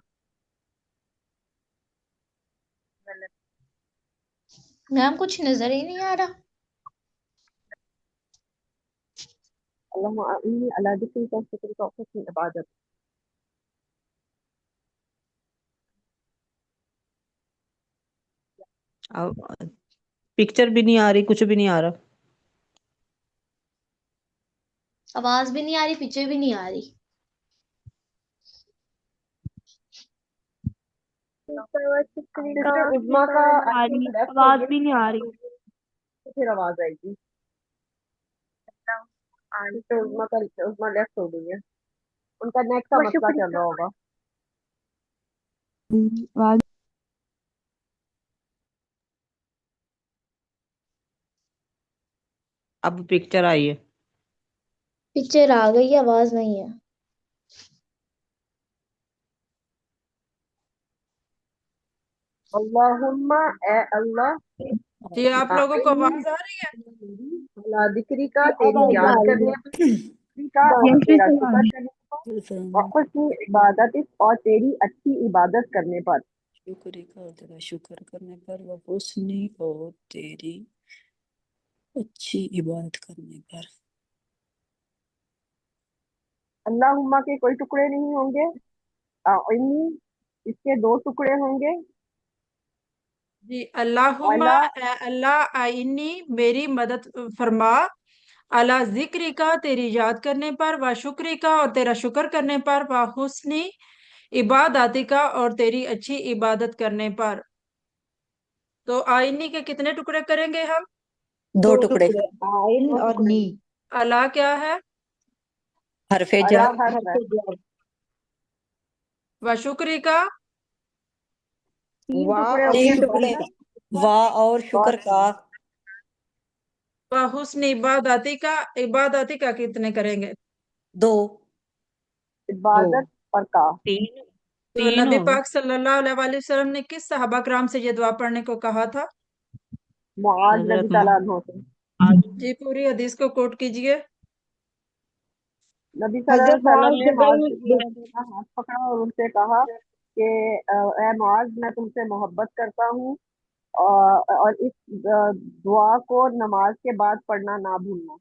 मैम कुछ नजर ही नहीं आ रहा। अल्लाह अला जिक्री का शुक्री का हुस्न इबादत। अब पिक्चर भी नहीं आ रही, कुछ भी नहीं आ रहा। आवाज भी नहीं आ रही, पीछे भी नहीं आ रही। सिस्टर उज़्मा का आ रही, लेफ्ट हो आवाज गया भी नहीं आ रही। तो फिर आवाज आएगी। सिस्टर उज़्मा लेफ्ट हो गई है, उनका नेट का मसला चल रहा होगा। आवाज अब पिक्चर आई है। पिक्चर आ गई, आवाज नहीं है। अल्लाहुम्मा ए अल्लाह जी, आप लोगों को आइनी आवाज आ रही है? अला जिक्री का अब तेरी आई याद आ रही करने है। पर, जिक्री का और जैसे तेरा से आ शुक्र रही करने पर, और हुस्न इबादत और तेरी अच्छी इबादत करने पर। शुक्र का और तेरा शुक्र करने पर, व हुस्नी और तेरी अच्छी इबादत करने पर। अल्लाहुम्मा के कोई टुकड़े नहीं होंगे। आइनी इसके 2 टुकड़े होंगे। जी, अल्लाहुम्मा अला अल्लाह आइनी मेरी मदद फरमा, अला जिक्री का तेरी याद करने पर, व शुक्री का और तेरा शुक्र करने पर, व हुस्नी इबादती का और तेरी अच्छी इबादत करने पर। तो आईनी के कितने टुकड़े करेंगे हम? 2 2 टुकड़े। टुकड़े, आइन और नी। अला क्या है? हरफे अला जर, हर्फ है। हरफ जर। व शुक्री का 3 वाह टुकड़े और होंगे 3 शुक्र टुकड़े। का। वाह और और शुक्र का। व हुस्न इबादती का कितने करेंगे? 2। दो, इबादत और का। 3, तो 3 नबी हो गए। पाक सल्लल्लाहु अलैहि वसल्लम ने किस सहाबा कराम से ये दुआ पढ़ने को कहा था? मुआज हजरत रज़ी तआला अन्हो से। जी, पूरी हदीस को कोट कीजिए। नबी हजरत सल्लल्लाहु अलैहि वसल्लम मुआज ने मुआज जब का हाथ पकड़ा और उनसे कहा कि ए मुआज, मैं तुमसे मोहब्बत करता हूँ, और इस दुआ को नमाज के बाद पढ़ना ना भूलना।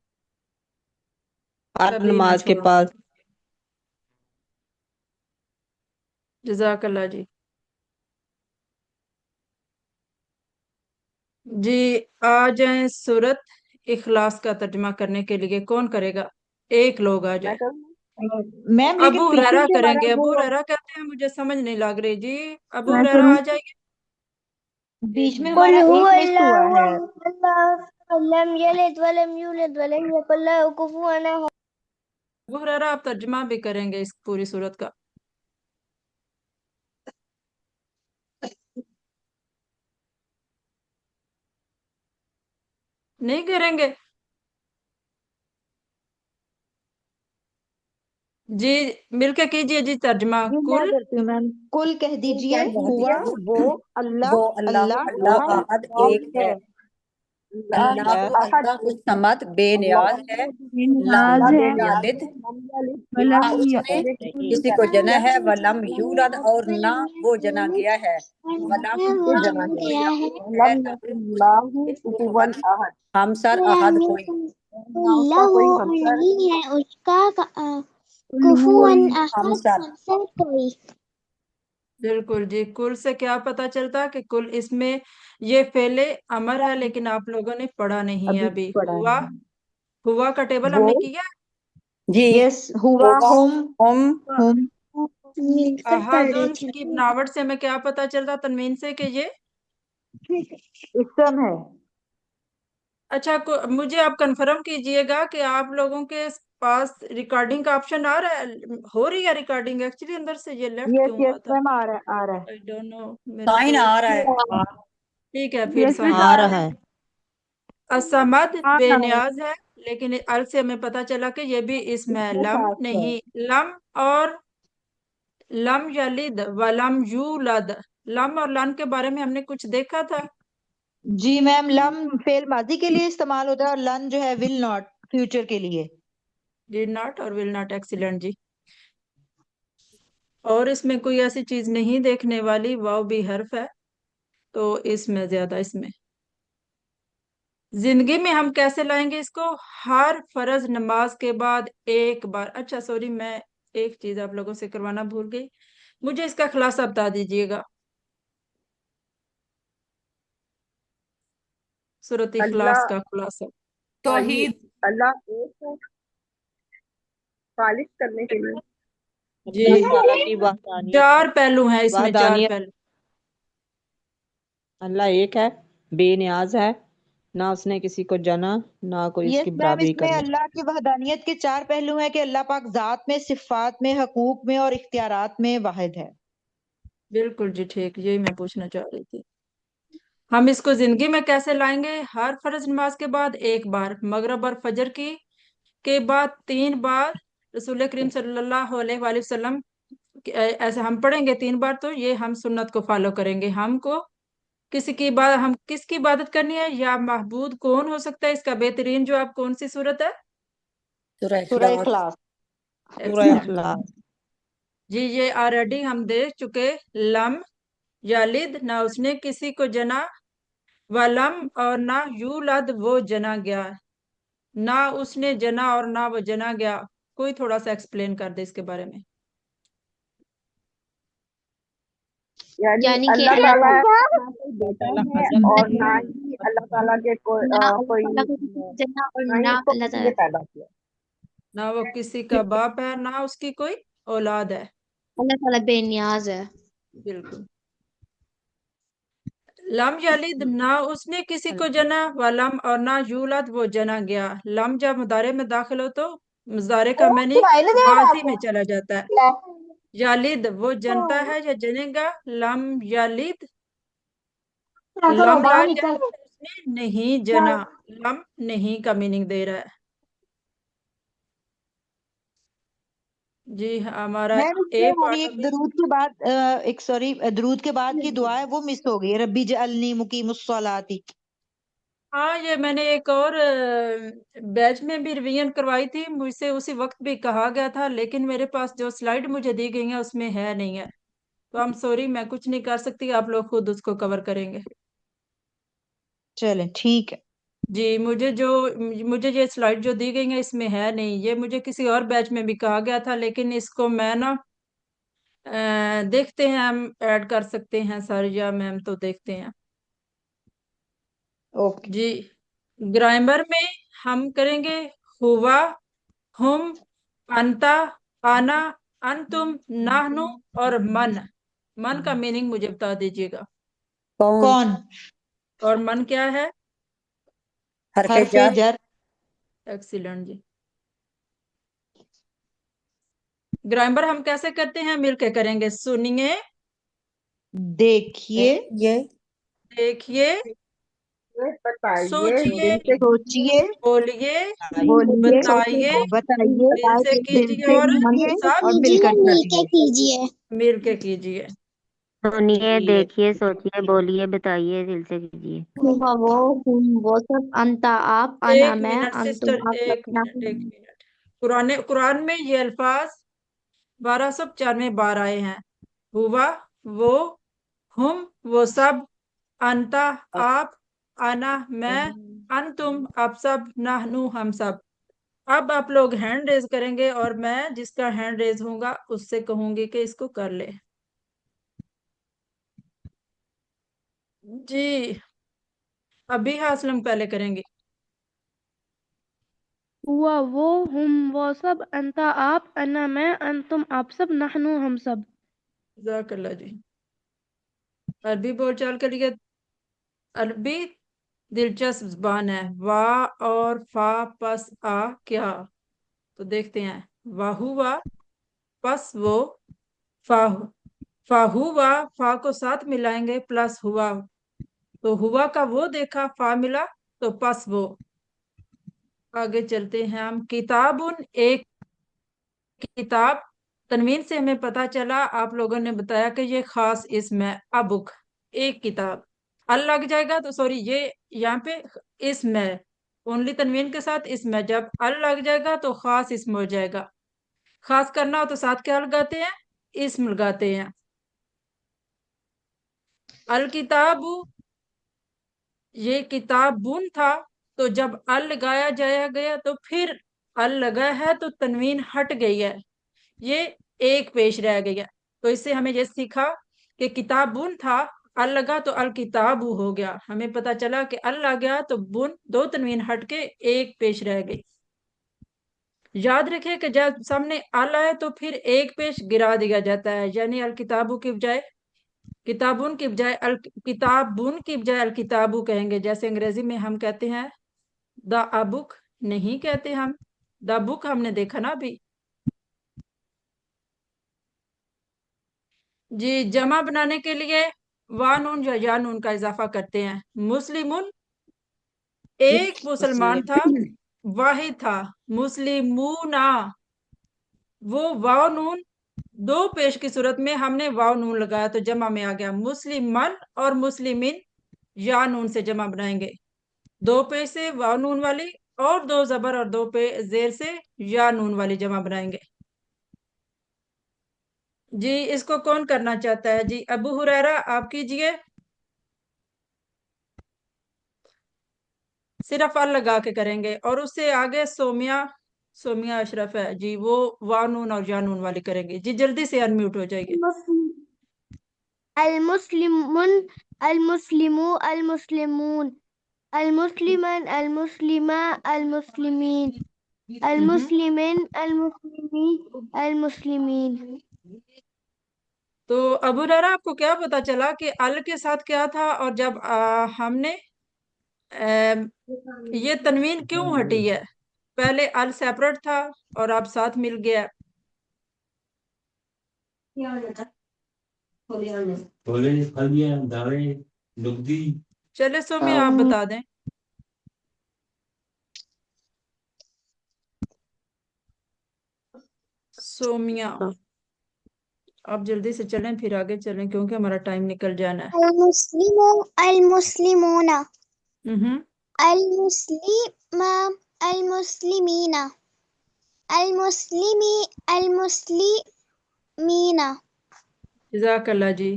हर कभी ना नमाज के छोड़ना। पास। जजाकल्ला जी। जी आ जाए सूरत इखलास का तर्जुमा करने के लिए, कौन करेगा? एक लोग आ मैं जाए। करूँ? मैम लेकिन अबू पीछे हुरैरा से हमारा करेंगे, अबू वो हुरैरा कहते हैं, मुझे समझ नहीं लग रही जी। अबू मैं हुरैरा करूँ? आ जाइए। बीच में एक कुल हमारा एक मिस हुआ हुवल्लाहु है। अल्लाह लम यलिद वलम यूलद वलम यकुल लहू कुफुवन अहद। अबू हुरैरा आप तर्जुमा भी करेंगे इस पूरी सूरत का? नहीं करेंगे? जी मिलके कीजिए जी तर्जुमा। जी मैं कुल करती हूँ मैम। कुल कह दीजिए, कह हुआ दीजिए, वो अल्लाह वो अल्लाह अल्लाह अल्लाह अहद अहद एक एक है। है। अल्लाह अल्लाह अहद अल्लाह समद बेनियाज है, लम नियाज है यालिद ना वलम उसने किसी को जना है, वलम यूलद और ना वो जना यूलद गया है, वलम को वो ना जना जन्म है, कोई गया है। अहद है लम lahu यकुन उसके लाहु लिए कुफुवन कुफुवन अहद, हमसर अहद कोई। ना उसका कोई अल्लाह हमसर नहीं है उसका कुल कुफुवन हुवल्लाहु अहद हमसर हमसे कोई। बिल्कुल जी। कुल से क्या पता चलता कि कुल इसमें ये फेले अमर है, लेकिन आप लोगों ने पढ़ा नहीं है अभी अभी। पढ़ा हुआ, है हुआ का टेबल वो। हमने किया। जी यस हुआ होगा हम हम मिलकर पढ़ रहे अहादुन थे की ना। बनावट से हमें क्या पता चलता तनवीन से कि ये इस्म है। अच्छा मुझे आप कंफर्म कीजिएगा कि आप लोगों के पास रिकॉर्डिंग का ऑप्शन आ रहा है, हो रही है रिकॉर्डिंग? एक्चुअली अंदर से ये लेफ्ट यस क्यों यस हुआ था? मैम आ रहा है आ रहा है। आई डोंट नो, मेरे साइन को आ रहा है। ठीक है फिर यस साइन आ आ रहा रहा है। है। असमद हाँ बेनियाज है, लेकिन अल से हमें पता चला कि ये भी इसम है, इसमें लम खास है। नहीं। लम और लम यलिद वलम यूलद, लम और लन के बारे में हमने कुछ देखा था। जी मैम लम फेल माजी के लिए इस्तेमाल होता है और लन जो है विल नॉट फ्यूचर के लिए। डिड नॉट और विल नॉट, एक्सीलेंट जी। और इसमें कोई ऐसी चीज नहीं देखने वाली, वाव भी हर्फ है, तो इसमें ज्यादा इसमें जिंदगी में हम कैसे लाएंगे इसको? हर फर्ज नमाज के बाद एक बार। अच्छा सॉरी, मैं एक चीज आप लोगों से करवाना भूल गई, मुझे इसका खुलासा बता दीजिएगा। सूरत इखलास अल्लाह का खुलासा। खाली अल्लाह एक है, खालिस करने के लिए। जी अल्लाह ताला की वहदानियत है। चार पहलू हैं इसमें, चार वहदानियत, पहलू। अल्लाह एक है, बेनियाज है, ना उसने किसी को जना, ना कोई यस उसकी मैम बराबरी इसमें करने। अल्लाह की वहदानियत के चार पहलू हैं कि अल्लाह पाक जात में, सिफात में, हकूक में और इख्तियारात में वाहिद है। बिल्कुल जी ठीक, यही मैं पूछना चाह रही थी। हम इसको जिंदगी में कैसे लाएंगे? हर फर्ज नमाज के बाद एक बार, मगरिब और फजर की के बाद 3 बार, रसूल करीम सल्लल्लाहु अलैहि वसल्लम ऐसे हम पढ़ेंगे 3 बार, तो ये हम सुन्नत को फॉलो करेंगे। हमको किसी की बात, हम किसकी इबादत करनी है या महबूद कौन हो सकता है इसका बेहतरीन जवाब कौन सी सूरत है? सूरह सूरह इखलास। इखलास। सूरह एक्सीलेंट इखलास। जी। ये ऑलरेडी हम देख चुके। लम यालिद, ना उसने किसी को जना, वलम और ना यूलद वो जना गया, ना उसने जना और ना वो जना गया। कोई थोड़ा सा एक्सप्लेन कर दे इसके बारे में। यानी यानी कि अल्लाह अल्लाह ताला ताला ना कोई बेटा ताला है अजल और से ना है। ही अल्लाह ताला के ना अल्लाह कोई ताला को किसी को जना और ना ही ना उसको अल्लाह किसी ने ताला। पैदा किया। ना वो किसी का बाप है, ना उसकी कोई औलाद है। अल्लाह ताला बेनियाज है। बिल्कुल। लम यलिद, ना उसने किसी को जना, वलम और ना यूलद वो जना गया। लम जब मुदारे में दाखिल हो तो मुजारे का मैंने माजी में चला जाता है। यालिद वो जनता है या जनेगा। लम यालिद, लम ला जाए उसने नहीं जना, लम नहीं का मीनिंग दे रहा है। जी हमारा मैम इसमें ए हमारी पार्ट एक अभी। दरूद के बाद एक सॉरी दरूद के बाद की दुआ है वो मिस हो गई, रब्बी जअलनी मुकीमुस्सलाती। हाँ ये मैंने एक और बैच में भी रिवीजन करवाई थी, मुझसे उसी वक्त भी कहा गया था, लेकिन मेरे पास जो स्लाइड मुझे दी गई है उसमें है नहीं है, तो आई एम सॉरी, मैं कुछ नहीं कर सकती, आप लोग खुद उसको कवर करेंगे। चलें ठीक है। जी मुझे ये स्लाइड जो दी गई है इसमें है नहीं, ये मुझे किसी और बैच में भी कहा गया था, लेकिन इसको मैं ना देखते हैं, हम ऐड कर सकते हैं सर या मैम, तो देखते हैं। اوکے جی گرامر میں ہم کریں گے ہوا، ہم، انتا، آنا، انتم، نحنو اور من۔ من کا میننگ مجھے بتا دیجیے گا، کون؟ کون؟ اور من کیا ہے؟ حرف حرف جر۔ جر۔ ایکسیلنٹ جی۔ گرامر ہم کیسے کرتے ہیں؟ مل کے کریں گے۔ سنیے، دیکھیے، یہ دیکھیے، بتائیے، سوچئے، دل سے سوچیے، بولیے، بولیے، بتائیے، بتائیے، دل سے دل کیجیے سے اور من سے سب اور مل کر کیجیے۔ کیجیے۔ مل کے کیجیے۔ سنیے، دیکھیے، سوچیے، بولیے، بتائیے، دل سے کیجیے۔ ہوا وہ، ہم وہ سب، انتا آپ، انا ایک میں، منٹ انتم سسٹر، آپ ایک سب، منٹ، ایک منٹ۔ قرآن میں یہ الفاظ 1295 بار آئے ہیں۔ ہوا وہ، ہم وہ سب، انتا آپ، انا میں، انتم آپ سب، نحنو ہم سب۔ اب آپ لوگ ہینڈ ریز کریں گے اور میں جس کا ہینڈ ریز ہوں گا اس سے کہوں گی کہ اس کو کر لے۔ جی ابھی حاصلم پہلے کریں گے۔ ہوا وہ، ہم وہ سب، انتا آپ، انا میں، انتم آپ سب، نحنو ہم سب۔ جزاک اللہ جی۔ عربی بول چال کے لیے عربی دلچسپ زبان ہے۔ وا اور فا پس آ کیا؟ تو دیکھتے ہیں۔ واہوا پس وہ، فا ہوا، فا کو ساتھ ملائیں گے پلس ہوا، تو ہوا کا وہ دیکھا، فا ملا تو پس وہ۔ آگے چلتے ہیں ہم۔ کتابن ایک کتاب، تنوین سے ہمیں پتا چلا، آپ لوگوں نے بتایا کہ یہ خاص اسم ہے۔ ابک ایک کتاب، ال لگ جائے گا تو سوری یہ یہاں پہ اسم ہے، اونلی تنوین کے ساتھ اسم ہے۔ جب ال لگ جائے گا تو خاص اسم ہو جائے گا۔ خاص کرنا ہو تو ساتھ کیا لگاتے ہیں؟ اسم لگاتے ہیں۔ الکتاب، یہ کتاب بن تھا، تو جب ال لگایا جایا گیا تو پھر ال لگا ہے تو تنوین ہٹ گئی ہے، یہ ایک پیش رہ گیا۔ تو اس سے ہمیں یہ سیکھا کہ کتاب بن تھا، ال لگا تو الکتاب ہو گیا۔ ہمیں پتا چلا کہ ال آ گیا تو بن دو تنوین ہٹ کے ایک پیش رہ گئی۔ یاد رکھے کہ جب سامنے ال آئے تو پھر ایک پیش گرا دیا جاتا ہے، یعنی الکتابو کی بجائے کتابن کی بجائے کتابن کی بجائے الکتابو کہیں گے۔ جیسے انگریزی میں ہم کہتے ہیں دا ابک، نہیں کہتے ہم دا بک، ہم نے دیکھا نا ابھی۔ جی جمع بنانے کے لیے وانون یا یانون کا اضافہ کرتے ہیں۔ مسلمون ایک مسلمان تھا، واحد تھا۔ مسلمونا وہ واو نون دو پیش کی صورت میں ہم نے واو نون لگایا تو جمع میں آ گیا۔ مسلمن اور مسلمین یا نون سے جمع بنائیں گے، دو پیش سے واو نون والی اور دو زبر اور دو پہ زیر سے یا نون والی جمع بنائیں گے۔ جی اس کو کون کرنا چاہتا ہے؟ جی ابو ہریرہ آپ کیجئے۔ صرف ال لگا کے کریں گے، اور اس سے آگے سومیہ اشرف ہے جی، وہ واو نون اور یا نون والی کریں گے۔ جی جلدی سے انمیوٹ ہو جائے گی۔ المسلمون، المسلمو، المسلمون، المسلمن، المسلمہ، المسلمین، المسلمین، المسلمین، المسلمین۔ تو ابو ہریرہ آپ کو کیا پتا چلا کہ ال کے ساتھ کیا تھا، اور جب ہم نے یہ تنوین کیوں ہٹی ہے؟ پہلے ال سیپریٹ تھا اور اب ساتھ مل گیا۔ چلے سومیہ آپ بتا دیں۔ سومیہ آپ جلدی سے چلیں، پھر آگے چلیں کیونکہ ہمارا ٹائم نکل جانا ہے۔ المسلمون، ہوں المسلم، المسلمین، المسلمی، المسلمین۔ جزاک اللہ جی۔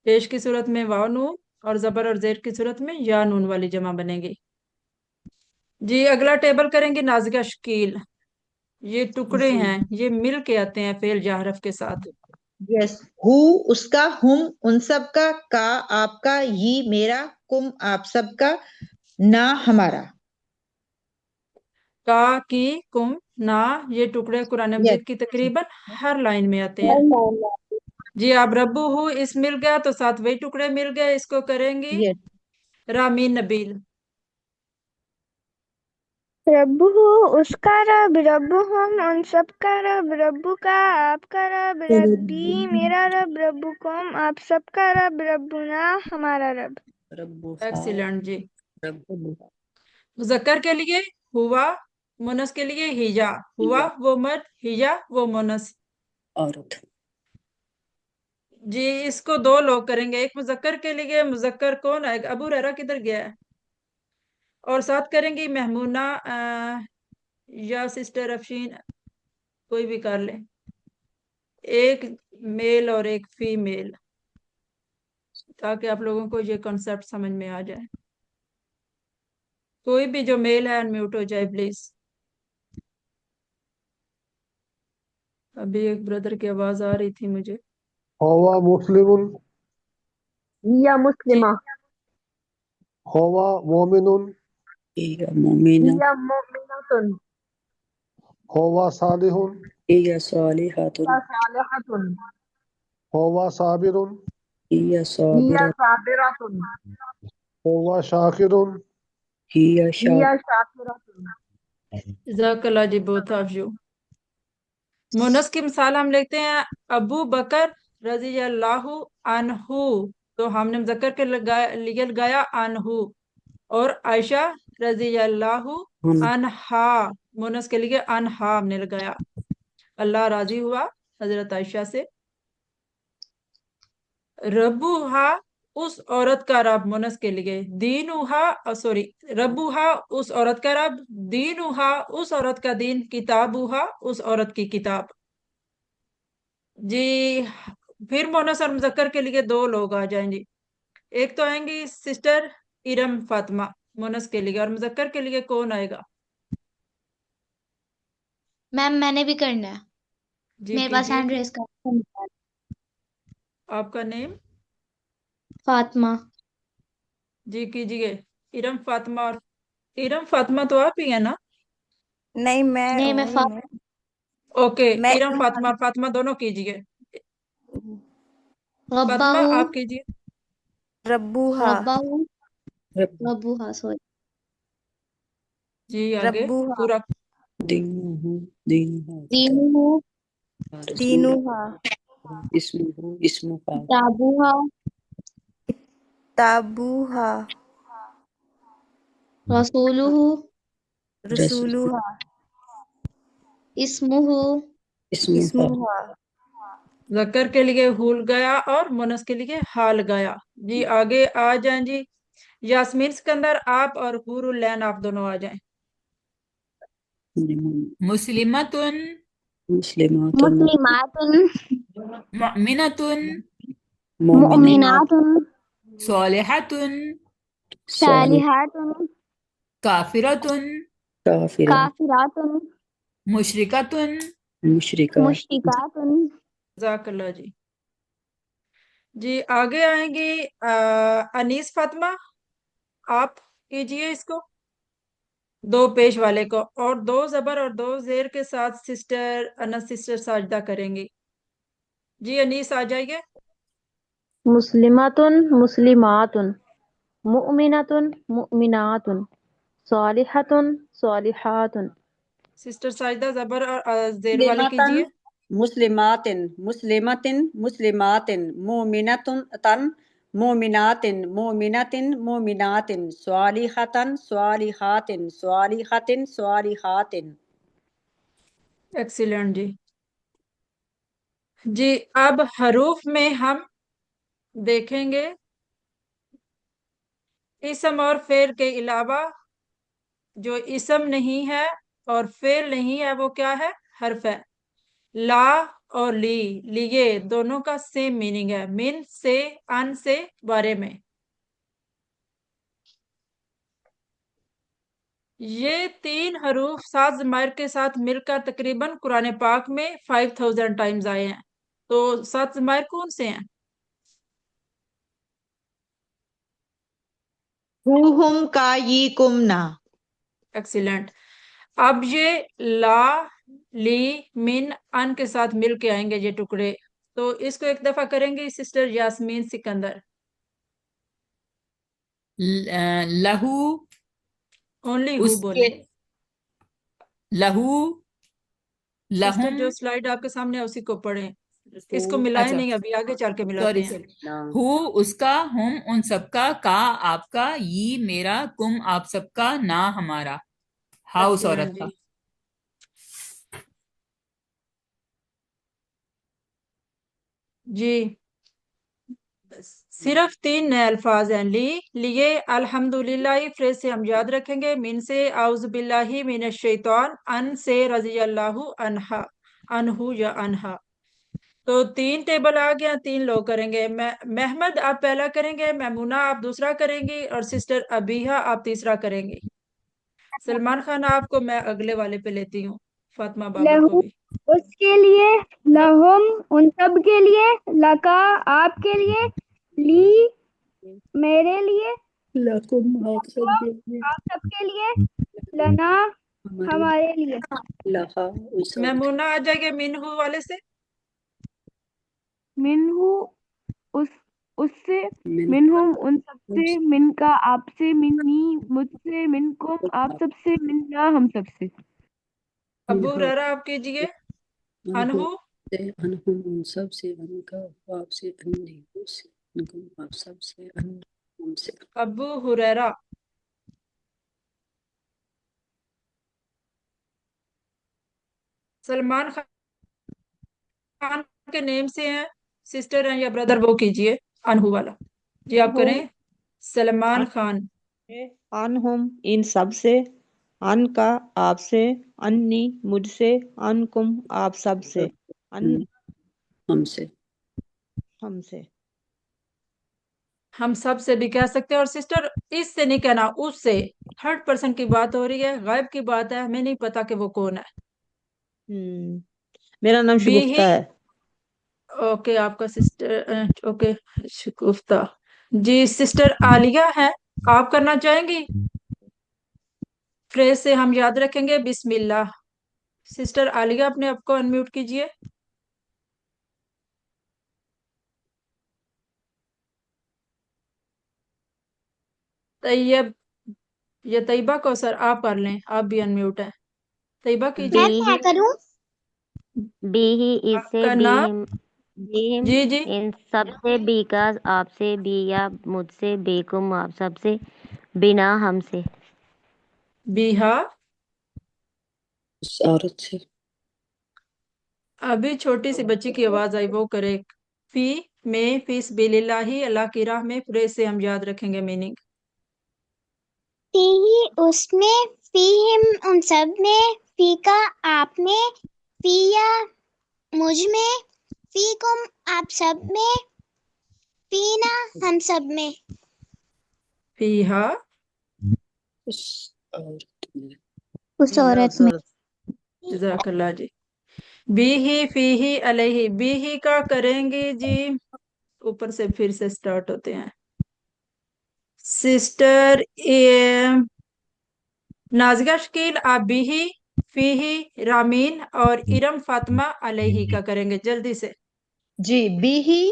پیش کی صورت میں واو نون اور زبر اور زیر کی صورت میں یا نون والی جمع بنے گی۔ جی اگلا ٹیبل کریں گے نازکہ شکیل۔ یہ ٹکڑے ہیں، یہ مل کے آتے ہیں فعل یا حرف کے ساتھ۔ یس، ہو اس کا، ہم ان سب کا، آپ کا، یہ میرا، کم آپ سب کا، ना हमारा। का, की, कुम, ना, ये टुकड़े कुरान यस। मजीद की तकरीबन हर लाइन में आते हैं। जी आप रब्बू हु इस मिल गया तो साथ वही टुकड़े मिल गए, इसको करेंगी यस। रामीन नबील। रब्बुहु उसका रब, रब्बुहुम उन सब का रब, रब्बु का आपका रब, रब्बी मेरा रब, रब्बुकुम आप सबका रब, रब्बुना हमारा रब। रब्बुहा एक्सीलेंट जी। रब्बुहा मुजक्कर के लिए हुआ, मुनस के लिए हिजा। हुआ हिया वो मर्द, हिजा वो मुनस। औरत। जी इसको दो लोग करेंगे, एक मुजक्कर के लिए, मुजक्कर कौन आएगा, अबू रहरा किधर गया है, और साथ करेंगी महमूना या सिस्टर अफशीन, कोई भी कर ले, एक मेल और एक फीमेल, ताकि आप लोगों को ये कॉन्सेप्ट समझ में आ जाए। कोई भी जो मेल है अनम्यूट हो जाए प्लीज। अभी एक ब्रदर की आवाज आ रही थी मुझे। हुवा मुस्लिमुन, हिया जी मुस्लिमा, हुवा मोमिनुन, हिया मुमिना हिया मुमिनतुन, हुवा सालिहुन, हिया सालिहातुन हिया सालिहतुन, हुवा साबिरुन, हिया हिया साबिरा साबिरतुन, हुवा शाकिरुन। हिया हिया शाकिरतुन। जज़ाकल्लाह जी, बोथ ऑफ यू। मुनस की मिसाल हम लेते हैं, अबू बकर रजी अल्लाह अनहु, तो हमने मुजक्कर के लिए लगाया अनहु, और आयशा रजी अल्लाह हन अनहा, मुनस के लिए अनहा हमने लगाया। अल्लाह राजी हुआ हजरत आयशा से। रबुहा उस औरत का रब, मुनस के लिए दीनुहा, सॉरी, रबुहा उस औरत का रब, दीनुहा उस औरत का दीन, किताबुहा उस औरत की किताब। जी फिर मोनस और मुजक्कर के लिए दो लोग आ जाएंगे, एक तो आएंगी सिस्टर इरम फातिमा मोनस के लिए, और मुजक्कर के लिए कौन आएगा? मैम मैंने भी करना है, जी मेरे पास कीजिए। हैंड रेस कर। आपका नेम? फातिमा। जी कीजिए इरम फातिमा। और इरम फातिमा तो आप ही है ना? नहीं, मैं नहीं मैं हूँ ही नहीं। ओके, मैं इरम इरम फातिमा, फातिमा दोनों कीजिए। फातिमा रब्बाहू, आप कीजिए। रब्बूहा, रब्बाहू, रब रब्बूहा सॉरी। जी आगे रब्बूहा, पूरा। दीनुहु दीनुहा दीनुहू, रसूल दीनुहा, इस्मुहु इस्मुहा किताबुहा, ताबूहा, रसूलुहू, रसूल रसूलुहा, इस्मुहू, इस्मुहा इस्मुहा। जक्कर के लिए हुल गया और मुनस के लिए हाल गया। जी आगे आ जाएं जी। यास्मीन सिकंदर आप और हुरुल लैन आप दोनों आ जाएं। मुस्लिमतुन, मुस्लिमातुन मुस्लिमातुन, मुअमिनतुन, मोमिनात मुअमिनातुन, सालिहतुन, सालिह सालिहातुन, काफिरतुन, काफिरा काफिरातुन, मुशरिकतुन, मुशरिका मुश्रिकातुन। जज़ाकल्लाह जी। जी आगे आएंगी अनीस फातिमा, आप कीजिए इसको, दो पेश वाले को, और दो जबर और दो जेर के साथ सिस्टर अनस सिस्टर साजदा करेंगी। जी अनीस आ जाइए। मुस्लिमातुन मुस्लिमातुन, मुअमिनातुन मुअमिनातुन, सालिहतुन सालिहातुन। सिस्टर साजदा जबर और जेर वाले मुस्लिमतन कीजिए। मुस्लिमातिन मुस्लिमतिन मुस्लिमातिन मोमिनतुन तन मोमिनातिन मोमिनतिन मोमिनातिन स्वालिहतन स्वालिहातिन स्वालिहतिन स्वालिहातिन। एक्सीलेंट जी। जी अब हरूफ में हम देखेंगे इसम और फेल के अलावा जो इसम नहीं है और फेल नहीं है वो क्या है? हर्फ है। ला और लिए दोनों का सेम मीनिंग है, मिन से, अन से, बारे में। ये तीन हरूफ सात ज़माइर के साथ मिलकर तकरीबन कुरान पाक में 5000 टाइम्स आए हैं। तो सात ज़माइर कौन से हैं? हुहुम का ये कुमना। एक्सीलेंट। अब ये ला, ली, मिन, अन के साथ मिल के आएंगे ये टुकड़े, तो इसको एक दफा करेंगे सिस्टर यास्मीन सिकंदर। लहू, ओनली हु उसके, बोले। लहू, सिस्टर लहुम, जो स्लाइड आपके सामने है उसी को पढ़ें, इसको मिलाए अच्छा नहीं, अभी आगे चल के मिलाते सॉरी हैं। सॉरी, हु उसका, हुम उन सबका, का आपका, ये मेरा, कुम आप सबका, ना हमारा, हा उस औरत एक्सीलेंट का। जी। जी सिर्फ 3 नए अल्फाज हैं। लिए, अल्हम्दुलिल्लाह फ्रेज से हम याद रखेंगे, मिन से आउज़ बिल्लाहि मिनश शैतान, अन से रज़ी अल्लाहु अन्हा, अनहु या अनहा। तो 3 टेबल आ गया, 3 लोग करेंगे। महमद आप पहला करेंगे, महमूना आप दूसरा करेंगी, और सिस्टर अबीहा आप तीसरा करेंगी। सलमान खान आपको मैं अगले वाले पे लेती हूँ, फातिमा बाबर को लहू भी। उसके लिए, लहुम उन सब के लिए, लका आपके लिए, ली मेरे लिए, लकुम आप सब लको के लिए, आप सबके लिए, लना हमारे लिए, हमारे लिए। लहा उस औरत महमूना आ जाएगा मिनहू वाले से। मिनहु उस उससे, मिन मिनहुम उन सबसे, उस मिनका आपसे, मिन्नी मुझसे, मिनकुम आप सबसे, मिन्ना हम सबसे। अबू मिनहा हुरैरा आप कीजिए। अनहु अनहु से, अनहुम उन सब से, अनका आप से, अन्नी उससे, अनकुम आप सब से, अन हमसे। अबू हुरैरा। सलमान खान के नेम से हैं, सिस्टर हैं या ब्रदर, वो कीजिए अनहु वाला। जी आप हुम, करें। सलमान खान। अन हुम इन सब से, अन का आपसे, अन्नी मुझसे, अनकुम आप सब से, अन हमसे। हमसे। हम सब से भी कह सकते हैं, और सिस्टर इससे नहीं कहना, उससे। 3rd पर्सन की बात हो रही है, गायब की बात है, हमें नहीं पता कि वो कौन है। मेरा नाम बी शगुफ्ता ही। है। ओके आपका सिस्टर, ओके शुकुफ्ता। जी सिस्टर आलिया है, आप करना चाहेंगी? फ्रेज से हम याद रखेंगे बिस्मिल्लाह। सिस्टर आलिया अपने आप को अनम्यूट कीजिए। तैयब या तैयबा कौसर आप कर लें, आप भी अनम्यूट हैं। तैयबा बी कीजिए। ही, क्या करूं? बी ही इससे, आपका बी नाम। हिम, बी हिम जी जी। इन सब से, बी का आपसे, बी या मुझसे, बेकुम आप सब से, बिना हमसे। बीहा। उस औरत से। अभी छोटी सी बच्ची की आवाज आई, वो करे। फी में फीस बिलिल्लाही, अल्लाह की राह में, फ्रेज से हम याद रखेंगे मीनिंग। फीही उसमें, फीहिम उन सब में, फीका आप में, फिया मुझ में, फीकुम आप सब में, फीना हम सब में। फीहा। उस औरत में। उस औरत में। जज़ाकल्लाह जी। बी ही फी ही अलैहि, बी ही का करेंगे जी, ऊपर से फिर से स्टार्ट होते हैं। सिस्टर नाजिया शकील आप बी ही, फी ही रामीन और इरम फातिमा अलैहि का करेंगे जल्दी से। जी बी ही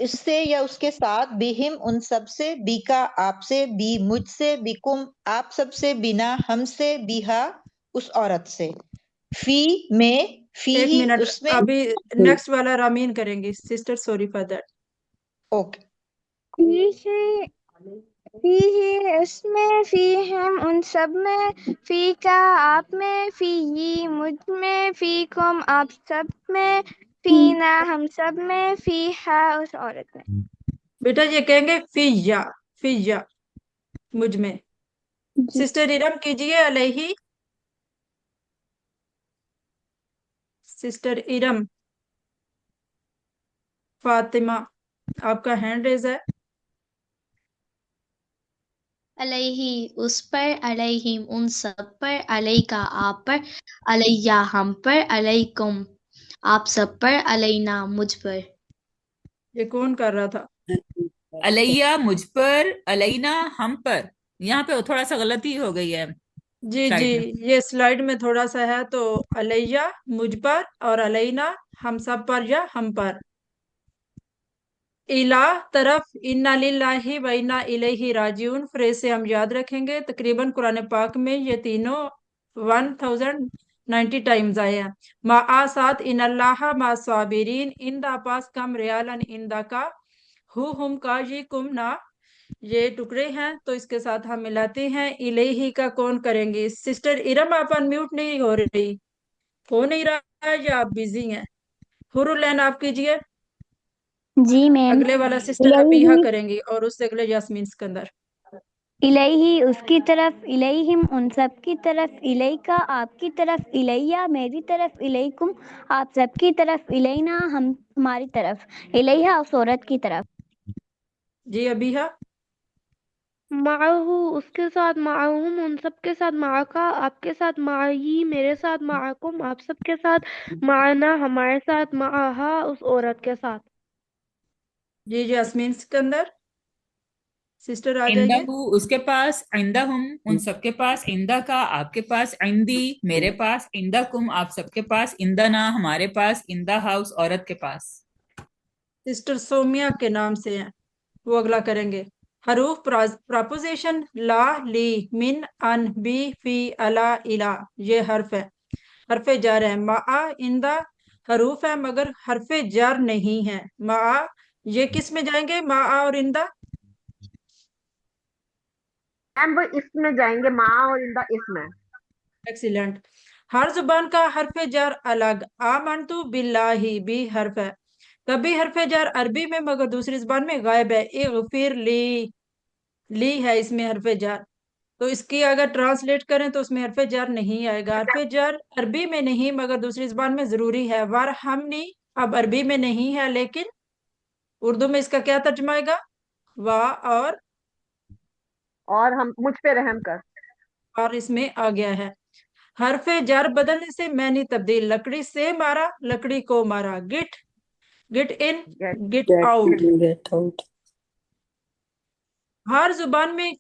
इससे या उसके साथ, बीहिम उन सब से, बी का आपसे, बी मुझसे, बिकुम आप सब से, बिना हमसे, बिहा उस औरत से, फी में, फी एक ही मिनट, उसमें। अभी नेक्स्ट वाला रामीन करेंगी sister, sorry for that. Okay. फीही फीही उसमें, फीहिम उन सब में, फीका आप में, फीही मुझ में, फीकुम आप सब में, फीना हम सब में, फीहा उस औरत में। बेटा ये कहेंगे फिया, फिया मुझ में। जी सिस्टर इरम कीजिए अलैहि। सिस्टर इरम फातिमा आपका हैंड रेज है। अलैहि उस पर, अलैहिम उन सब पर, अलैका आप पर, अलैया हम पर, अलैकुम आप सब पर, अलैना मुझ पर। ये कौन कर रहा था? علیہ مجھ پر، علینا ہم پر. یہاں پہ تھوڑا سا غلطی ہو گئی ہے جی سلائڈ جی، میں. یہ سلائیڈ میں تھوڑا سا ہے، تو علیہ مجھ پر اور علینا ہم سب پر یا ہم پر. الہ طرف، انا للہ و انا الیہ راجعون فریز سے ہم یاد رکھیں گے. تقریباً قرآن پاک میں یہ تینوں 1090 ٹائمز آئے ہیں. ما ساتھ ان اللہ ما صابرین، ان دا پاس کم ریالن ان دا کا ہم کا جی کم نا، یہ ٹکڑے ہیں تو اس کے ساتھ ہم ملاتے ہیں. الہی کا کون کریں گے؟ سسٹر ارم، آپ انمیوٹ نہیں ہو رہی، ہو نہیں رہا یا آپ بزی ہیں؟ حرالعین آپ کیجئے. جی میم. اگلے والا سسٹر ابیہا کریں گی اور اس سے اگلے یاسمین سکندر. الہی اس کی طرف، الیہم ان سب کی طرف، الیکا آپ کی طرف، الیہ میری طرف، الیکم آپ سب کی طرف، الینا ہماری طرف، الیہ اس عورت کی طرف. جی ابیہا. معہو اس کے ساتھ، معہم ان سب کے ساتھ، معاکا آپ کے ساتھ، معی میرے ساتھ، معاکم آپ سب کے ساتھ، معنا ہمارے ساتھ، معاہا اس عورت کے ساتھ. جی یاسمین سکندر سسٹر آ عندہ جائیے. اس کے پاس، عندہم ان سب کے پاس، عندہ کا آپ کے پاس، عندی میرے پاس، عندکم آپ سب کے پاس، عندنا ہمارے پاس، عندہ اس عورت کے پاس. سسٹر سومیا کے نام سے ہیں، وہ اگلا کریں گے. حروف پراپوزیشن لا، لی، من، ان، بی، فی، الا، الا، یہ حرف ہے، حرف جر ہے. ما، اندہ حروف ہے مگر حرف جر نہیں ہے. ما یہ کس میں جائیں گے؟ ما اور اندہ میم وہ اس میں جائیں گے، ماں اور اندہ اس میں. ایکسیلنٹ. ہر زبان کا حرف جر الگ. آمنتو باللہ بھی حرف ہے، کبھی حرف جر عربی میں مگر دوسری زبان میں غائب ہے. اغفر لی، لی ہے اس میں حرف جر، تو اس کی اگر ٹرانسلیٹ کریں تو اس میں حرف جر نہیں آئے گا. حرف جر عربی میں نہیں مگر دوسری زبان میں ضروری ہے. ورحمنی اب عربی میں نہیں ہے لیکن اردو میں اس کا کیا ترجمہ آئے گا؟ وا اور ہم مجھ پہ رحم کر. اور اس میں آ گیا ہے. حرف جر بدلنے سے معنی تبدیل. لکڑی سے مارا، لکڑی کو مارا. گٹ، گٹ ان، گٹ آؤٹ. Get out. ہر زبان میں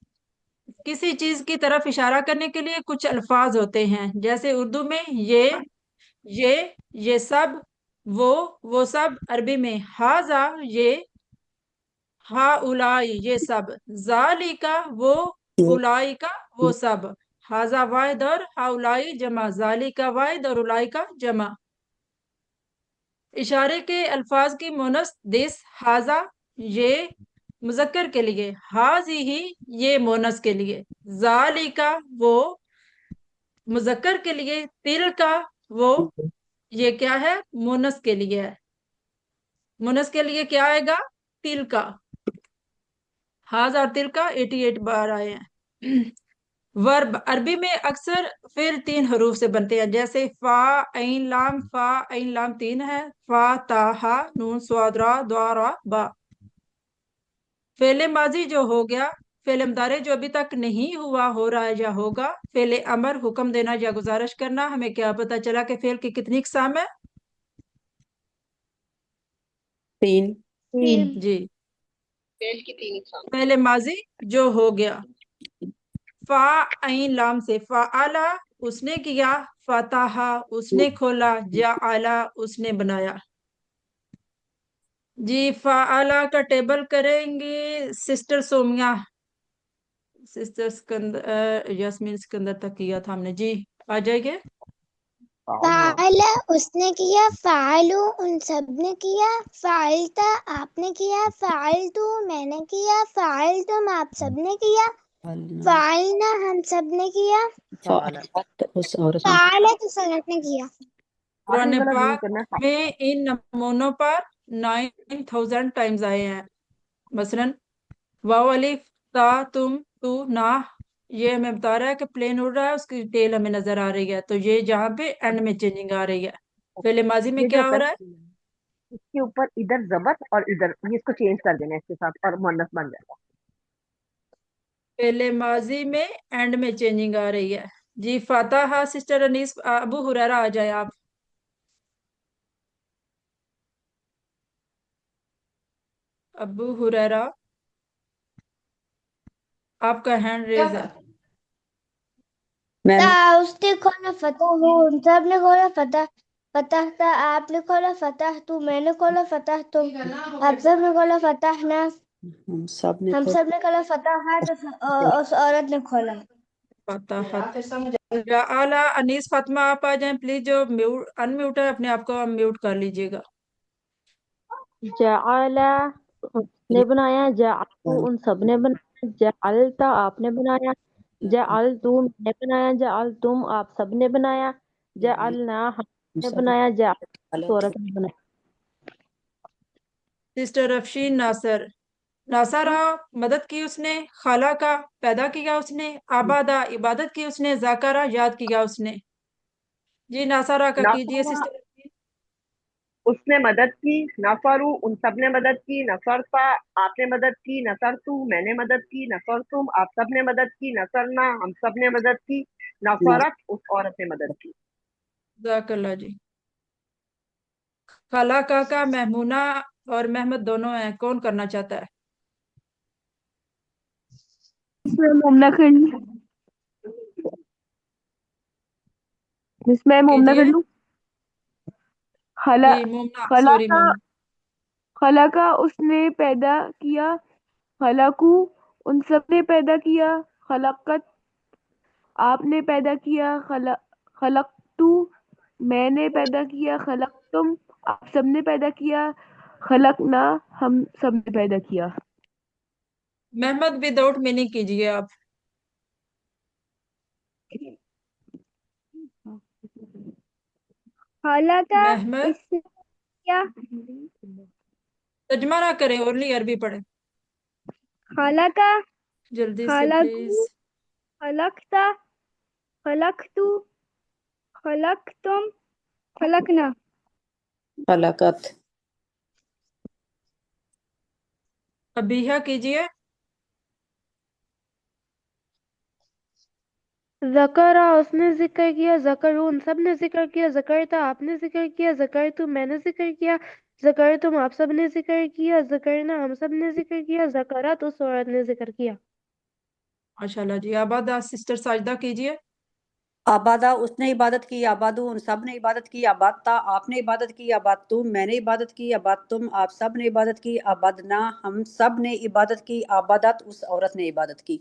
کسی چیز کی طرف اشارہ کرنے کے لیے کچھ الفاظ ہوتے ہیں، جیسے اردو میں یہ سب، وہ سب. عربی میں ہاذا یہ، ہا اولائی یہ سب. ذالکا وہ، اولائی کا وہ سب. ہاذا واحد اور ہا اولائی جمع، ذالکا واحد اور اولائی کا جمع. اشارے کے الفاظ کی مونس دس، ہاذا یہ مذکر کے لیے، ہاذی یہ مونس کے لیے، ذالکا وہ مذکر کے لیے، تل کا وہ یہ کیا ہے؟ مونس کے لیے ہے. مونس کے لیے کیا آئے گا؟ تل کا. ہاذ اور تل کا 88 بار آئے ہیں. ورب عربی میں اکثر فعل 3 حروف سے بنتے ہیں، جیسے فا عین لام. فا عین لام 3 ہے، فا تا ہا نون صاد را دعا را با. فعل ماضی جو ہو گیا، فعل مضارع جو ابھی تک نہیں ہوا، ہو رہا ہے یا ہوگا. فعل امر حکم دینا یا گزارش کرنا. ہمیں کیا پتا چلا کہ فعل کی کتنی اقسام ہے؟ 3. جی. فعل ماضی جو ہو گیا، فا عین لام سے فعلا اس نے کیا، فتح اس نے کھولا، جعلا اس نے بنایا. جی فعلا کا ٹیبل کریں گے سسٹر سومیا. سسٹر سکندر یاسمین سکندر تک کیا تھا ہم نے. جی آ جائے گے. فعل اس نے کیا، فعلو ان سب نے کیا، فعلتا آپ نے کیا، فعلتو میں نے کیا، فعلتم آپ سب نے کیا، فعلنا ہم سب نے کیا، فعلت اس عورت نے. فعلت اس عورت نے کیا. قرآن آخری والا نہیں پاک کرنا ہے. میں ان نمونوں پر 9000 ٹائمز آئے ہیں. مثلا واو الف تا تم تو نا، یہ ہمیں بتا رہا ہے کہ پلین اڑ رہا ہے، اس کی ڈیٹیل ہمیں نظر آ رہی ہے، تو یہ جہاں پہ اینڈ میں چینجنگ آ رہی ہے. فعل ماضی میں یہ جو کیا ہو رہا ہے؟ اس کے اوپر ادھر ضبط اور ادھر یہ اس کو چینج کر دینا اس کے ساتھ اور مؤنث بن جائے گا. فعل ماضی میں اینڈ میں چینجنگ آ رہی ہے. جی فاتحہ سسٹر انیس. ابو ہریرہ آ جائے آپ. ابو ہریرہ आपका हैंड रेज है। मैं उसने खोला फतह वो उन सब ने खोला फतह फतह था आपने खोला फतह तू मैंने खोला फतह तुम आप सब ने खोला फतह ना हम सब ने हम खोला सब ने खोला फतह है तो उस औरत ने खोला। आला अनीस फातिमा आप आ जाएं प्लीज, जो म्यूट अनम्यूट है अपने आप को म्यूट कर लीजिएगा। जअला उसने बनाया, जअलतु उन सब ने बनाया, जअलता आपने बनाया, जअलतु मैंने बनाया, जअलतुम आप सब ने बनाया, जअलना हमने सब बनाया, जअल अलग औरत ने बनाया। सिस्टर अफशीन नासर, नासारा मदद की उसने, खाला का पैदा किया उसने, आबादा इबादत की उसने, जाकारा याद किया उसने। जी नासारा का कीजिए नफरा सिस्टर अफशीन। उसने मदद की, नफरू उन सब ने मदद की, नफरता आपने मदद की, नफरतु मैंने मदद की, नफरतुम आप सब ने मदद की, नफरना हम सब ने मदद की, नफरत उस औरत ने मदद की। जाकल्ला जी। खाला का महमूना और महमद दोनों हैं, कौन करना चाहता है? मोमना कर लूं, मैं मोमना कर कीजिए। लूं। खला जी मोमना, खला सॉरी का मोमना। खला का उसने पैदा किया, खलाकू उन सब ने पैदा किया, खलकत आपने पैदा किया, खलकतू मैंने पैदा किया, खलकतुम आप सबने पैदा किया, खलकना हम सब ने पैदा किया। महमद विदाउट मीनिंग कीजिए आप। खाला का महमद इससे क्या तर्जुमा ना करें, ओनली अरबी पढ़े खाला का जल्दी से प्लीज। खालाकू खलकता खलकतू खलकतुम खलकना। खलकत अबीहा कीजिए। ज़करा उसने जिक्र किया, ज़करू उन सब ने जिक्र किया, ज़करता आपने जिक्र किया, ज़करतु मैंने जिक्र किया, ज़करतुम आप सब ने जिक्र किया, ज़करना हम सब ने जिक्र किया, ज़करत उस औरत ने जिक्र किया। माशाल्लाह जी। आबादा सिस्टर साजदा कीजिए। आबादा उसने इबादत की, आबादू उन सब ने इबादत की, आबादता आपने इबादत की, आबादतुम मैंने इबादत की, आबादतुम आप सब ने इबादत की, आबादना हम सब ने इबादत की, आबादत उस औरत ने इबादत की।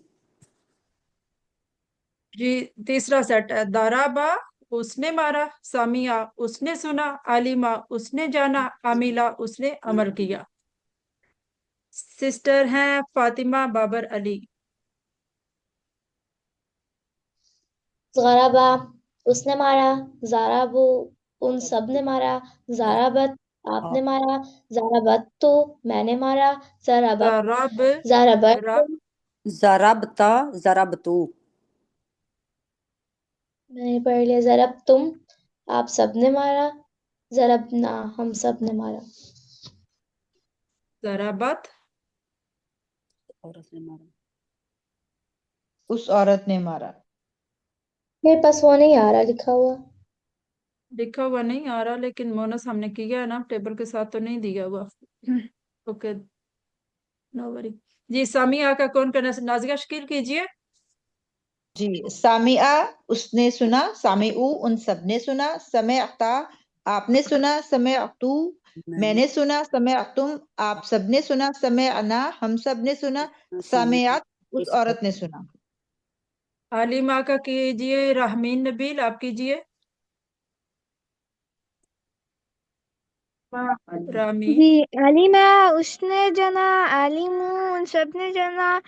जी तीसरा सेट है। दाराबा उसने मारा, सामिया उसने सुना, आलिमा उसने जाना, आमिला उसने अमल किया। सिस्टर हैं फातिमा बाबर अली। ज़राबा उसने मारा, ज़ाराबु उन सब ने मारा, ज़ाराबत आपने मारा, ज़ाराबत तो मैंने मारा, ज़राबत ज़राब ज़राबत रा ज़रबता ज़रबतू मैंने पढ़ लिया, ज़रब तुम आप सब ने मारा, ज़रबना हम सब ने मारा। ज़राबत औरत ने मारा, उस औरत ने मारा। मेरे पास वो नहीं आ रहा लिखा हुआ। लिखा हुआ नहीं आ रहा, लेकिन मोनस हमने किया है ना, टेबल के साथ तो नहीं दिया हुआ। Okay no worry. जी सामिया का कौन करना? नाजिया शकील कीजिए। जी सामिया उसने सुना, सामिऊ उन सब ने सुना, समेअता आपने सुना, समेअतू मैंने सुना, समेअतुम आप सब ने सुना, समेअना हम सब ने सुना, सामियात उस औरत ने सुना। आलिमा का कीजिए। रहमीन नबील आप कीजिए। रामीन जी अलीमा उसने जना, अलीमू उन सब ने जना,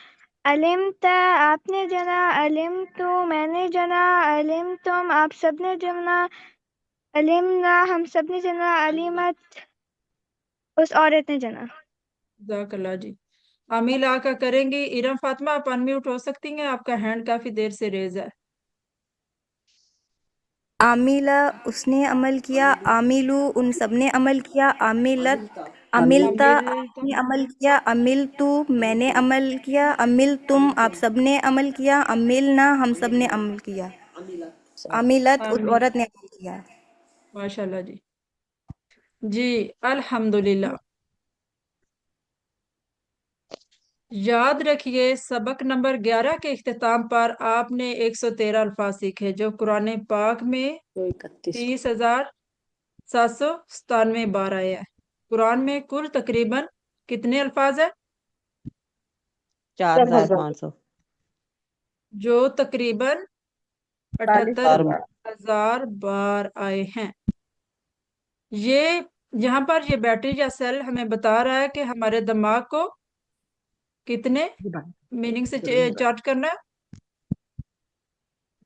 अलिमता आपने जना, अलिम तो मैंने जना, अलिम तुम आप सब ने जना, अलिमना हम सब ने जना, अलीमत उस औरत ने जना। जज़ाकल्लाह जी। आमिला का करेंगी। इरम फातिमा आप अनम्यूट हो सकती हैं, आपका हैंड काफी देर से रेज है। आमिला उसने अमल किया, आमिलू उन सब ने अमल किया, आमिलत अमिलता अमिल आपने अमल किया, अमिल तू मैंने अमल किया, अमिल तुम आप सब ने अमल किया, अमिलना हम सब ने अमल किया, अमिलत उस आमीन औरत ने अमल किया। माशाल्लाह जी। जी अल्हम्दुलिल्लाह। याद रखिए सबक नंबर 11 के इख्तिताम पर आपने 113 अल्फाज सीखे जो कुरान पाक में 30,797 बार आए हैं। कुरान में कुल तकरीबन कितने अल्फाज है? 4,500। जो तकरीबन 78,000 बार आए हैं। ये यहाँ पर ये बैटरी या सेल हमें बता रहा है कि हमारे दिमाग को कितने मीनिंग से चार्ज करना है।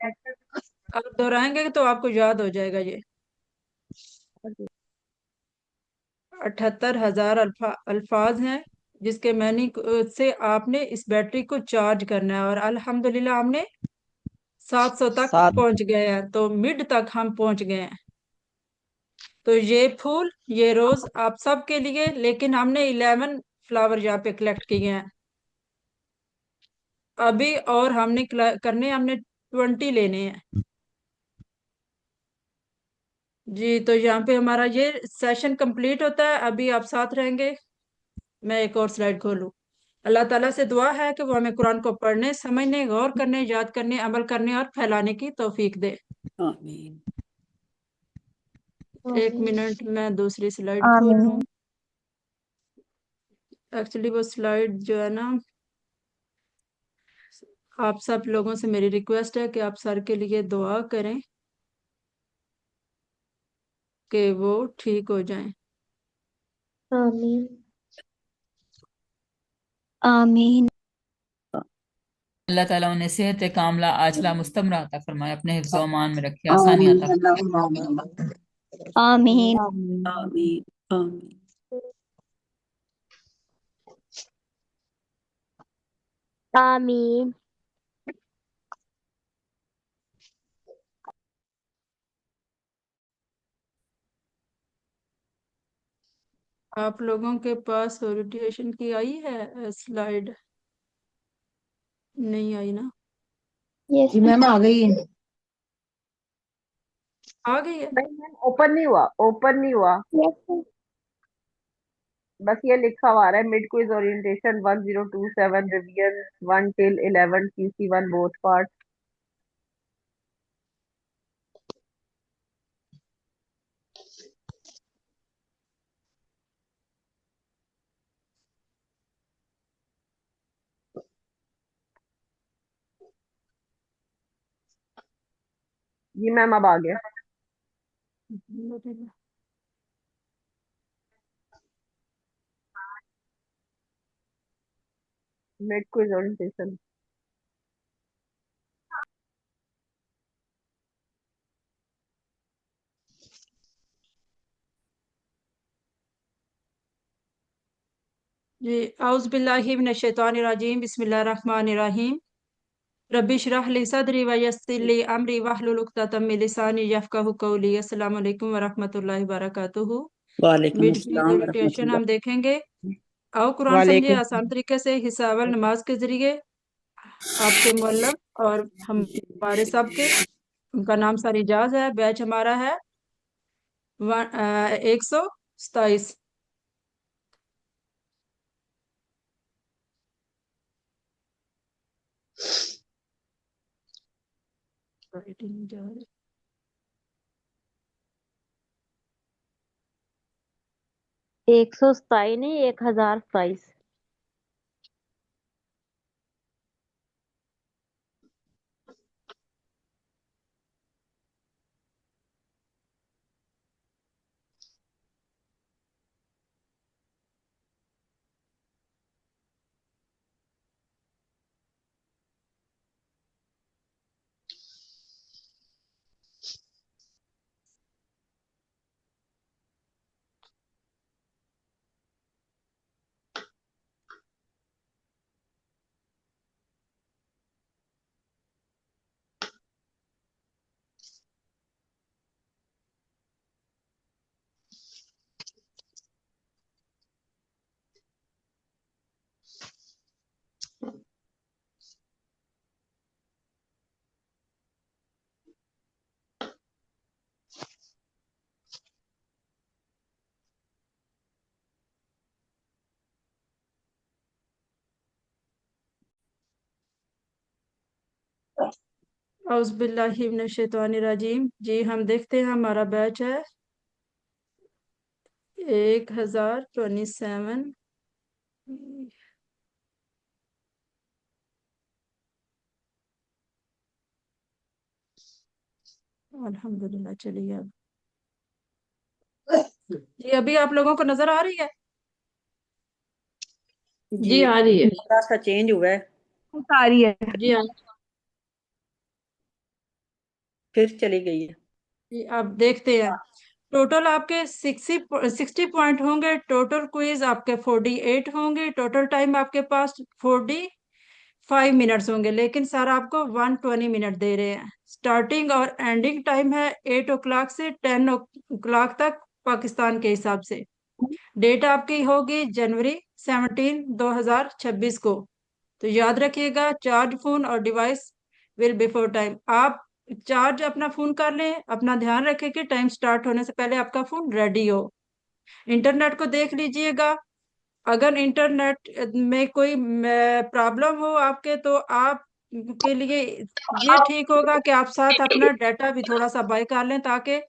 आप दोहराएंगे तो आपको याद हो जाएगा। ये 78,000 अल्फाज हैं जिसके मैनी से आपने इस बैटरी को चार्ज करना है और अल्हम्दुलिल्लाह हमने 700 तक पहुंच गए हैं, तो मिड तक हम पहुंच गए हैं। तो ये फूल ये रोज आप सब के लिए, लेकिन हमने 11 फ्लावर यहाँ पे कलेक्ट किए हैं अभी, और हमने 20 लेने हैं जी। तो यहाँ पे हमारा ये सेशन कंप्लीट होता है। अभी आप साथ रहेंगे, मैं एक और स्लाइड खोलूं। अल्लाह ताला से दुआ है कि वो हमें कुरान को पढ़ने, समझने, गौर करने, याद करने, अमल करने और फैलाने की तौफीक दे। आमीन। एक मिनट मैं दूसरी स्लाइड खोल लूं। आमीन। एक्चुअली वो स्लाइड जो है ना, आप सब लोगों से मेरी रिक्वेस्ट है कि आप सर के लिए दुआ करें कि वो ठीक हो जाएं। आमीन। आमीन। अल्लाह ताला उन्हें सेहत कामला आजला मुस्तमरा अता फरमाए, अपने हिफ्ज़ व अमान में रखे, आसानी अता फरमाए। आमीन। आमीन। आमीन। आमीन। आप लोगों के पास ओरिएंटेशन की आई है स्लाइड? नहीं आई ना? यस मैम आ गई है। आ गई है। नहीं मैम, ओपन नहीं हुआ, ओपन नहीं हुआ। यस बस ये लिखा हुआ आ रहा है mid quiz orientation 1027 revision 1 till 11 QC1 both part. जी मैम अब आ गया। Mid quiz orientation. जी औज़ बिल्लाहि मिनश शैतानिर रजीम, बिस्मिल्लाहिर रहमानिर रहीम। रब्बि इश्रह ली सदरी व यस्सिर ली अमरी वहलुल उक़दतम मिन लिसानी यफ़क़हू क़ौली। अस्सलामु अलैकुम व रहमतुल्लाहि व बरकातुहू। वालेकुम मिड अस्सलाम व मेडिटेशन हम रहमतुल्लाह। देखेंगे। आओ कुरान समझे वालेकुम। आसान तरीके से हिसाबल नमाज के जरिए। आपके मुअल्लिम और हमारे सबके, उनका नाम सर इजाज है। बैच हमारा है 127। राइटिंग जा रही 127 नहीं 1027। औज़ुबिल्लाहि मिनश्शैतानिर्रजीम। जी हम देखते हैं, हमारा बैच है 1027। अल्हम्दुलिल्लाह। चलिए अब जी अभी आप लोगों को नजर आ रही है? जी आ रही है। थोड़ा सा चेंज हुआ है, आ रही है। जी फिर चली गई है। जी आप देखते हैं, टोटल आपके 60 पॉइंट होंगे। टोटल क्विज आपके 48 होंगे। टोटल टाइम आपके पास 45 मिनट्स होंगे, लेकिन सर आपको 120 मिनट दे रहे हैं। स्टार्टिंग और एंडिंग टाइम है 8 ओ क्लॉक से 10 ओ क्लॉक तक पाकिस्तान के हिसाब से। डेट आपकी होगी जनवरी 17 2026 को। तो याद रखिएगा, चार्ज फोन और डिवाइस विल बिफोर टाइम। आप चार्ज अपना फोन कर लें, अपना ध्यान रखें कि टाइम स्टार्ट होने से पहले आपका फोन रेडी हो। इंटरनेट को देख लीजिएगा, अगर इंटरनेट में कोई प्रॉब्लम हो आपके, तो आप के लिए ये ठीक होगा कि आप साथ अपना डाटा भी थोड़ा सा बाय कर लें, ताकि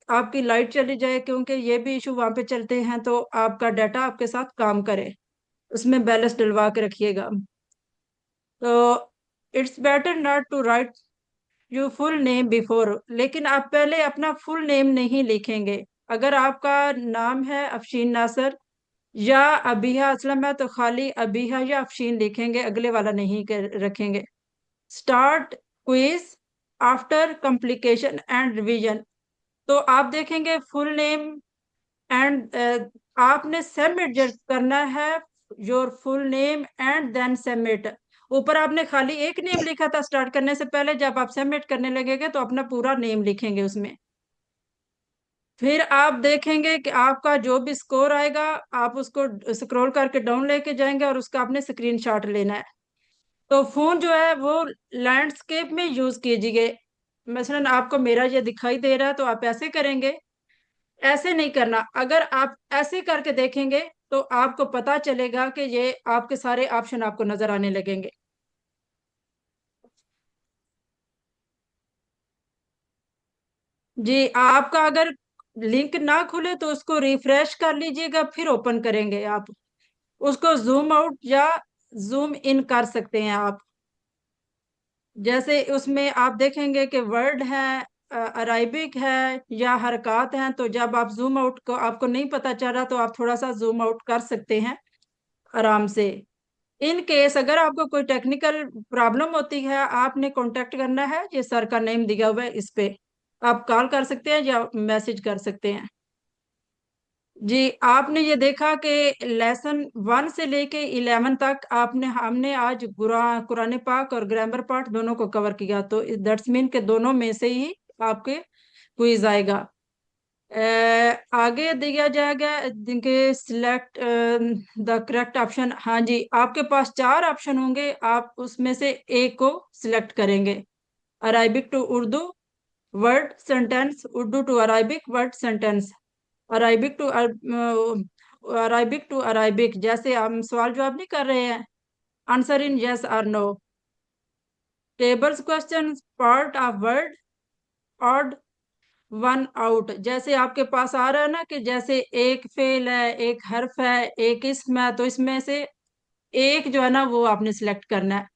आपकी लाइट चली जाए, क्योंकि ये भी इशू वहां पे चलते हैं, तो आपका डाटा आपके साथ काम करे। उसमें बैलेंस डलवा के रखिएगा। तो it's better not to write you full name before, लेकिन आप पहले अपना फुल नेम नहीं लिखेंगे। अगर आपका नाम है अफशीन नासर या अबीहा असलम है, तो खाली अबीहा या अफशीन लिखेंगे, अगले वाला नहीं रखेंगे। Start quiz after complication and revision. तो आप देखेंगे फुल नेम एंड आपने सबमिट जब करना है, your full name and then submit. ऊपर आपने खाली एक नेम लिखा था स्टार्ट करने से पहले, जब आप सबमिट करने लगेंगे तो अपना पूरा नेम लिखेंगे उसमें। फिर आप देखेंगे कि आपका जो भी स्कोर आएगा, आप उसको स्क्रॉल करके डाउन लेके जाएंगे और उसका आपने स्क्रीनशॉट लेना है। तो फोन जो है वो लैंडस्केप में यूज कीजिए। मसलन आपको मेरा ये दिखाई दे रहा है, तो आप ऐसे करेंगे, ऐसे नहीं करना। अगर आप ऐसे करके देखेंगे तो आपको पता चलेगा कि ये आपके सारे ऑप्शन आपको नजर आने लगेंगे। जी आपका अगर लिंक ना खुले तो उसको रिफ्रेश कर लीजिएगा, फिर ओपन करेंगे आप उसको। जूम आउट या जूम इन कर सकते हैं आप। जैसे उसमें आप देखेंगे कि वर्ड है, अराबिक है या हरकत हैं, तो जब आप जूम आउट को आपको नहीं पता चल रहा, तो आप थोड़ा सा जूम आउट कर सकते हैं आराम से। इन केस अगर आपको कोई टेक्निकल प्रॉब्लम होती है, आपने कांटेक्ट करना है, ये सर का नेम दिया हुआ है, इस पे आप कॉल कर सकते हैं या मैसेज कर सकते हैं। जी आपने ये देखा कि लेसन 1 से लेके 11 तक हमने आज कुरान पाक और ग्रामर पार्ट दोनों को कवर किया। तो दैट्स मीन के दोनों में से ही आपके क्विज आएगा। आगे दिया जाएगा जिनके सिलेक्ट द करेक्ट ऑप्शन। हाँ जी, आपके पास 4 ऑप्शन होंगे, आप उसमें से एक को सिलेक्ट करेंगे। Arabic to Urdu word sentence, Urdu to Arabic word sentence, Arabic to Arabic. जैसे हम सवाल जवाब नहीं कर रहे हैं, आंसर इन यस और no. Tables question part of word odd 1 out. जैसे आपके पास आ रहा है ना कि जैसे एक फेल है, एक हर्फ है, एक इसम है, तो इसमें से एक जो है ना वो आपने सिलेक्ट करना है।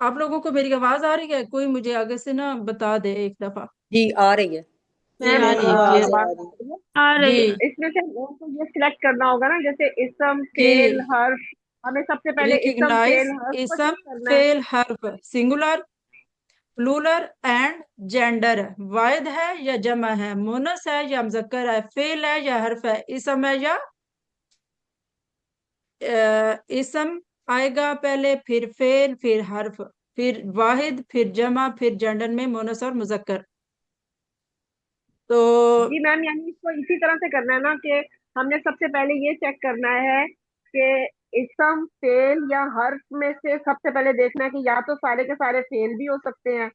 आप लोगों को मेरी आवाज आ रही है? कोई मुझे आगे से ना बता दे एक दफा। जी आ रही है। जी आ रही है, मैम क्लियर आवाज आ रही है। जी इसमें से हमको ये सिलेक्ट करना होगा ना, जैसे इसम फेल जी हर्फ। हमें सबसे पहले इसम रिकग्नाइज फेल हर्फ को इसम चेक करना है। फेल हर्फ, सिंगुलर प्लूरल एंड जेंडर, वाहिद है या जमा है, मुनस है या मुजक्कर है, फेल है या हर्फ है, इसम है या इसम आएगा पहले, फिर फेल, फिर हर्फ, फिर वाहिद, फिर जमा, फिर जेंडर में मुनस और मुजक्कर। तो जी मैम, यानी इसको इसी तरह से करना है ना कि हमने सबसे पहले ये चेक करना है कि इसम फेल या हर्फ में से सबसे पहले देखना है कि या तो सारे के सारे फेल भी हो सकते हैं,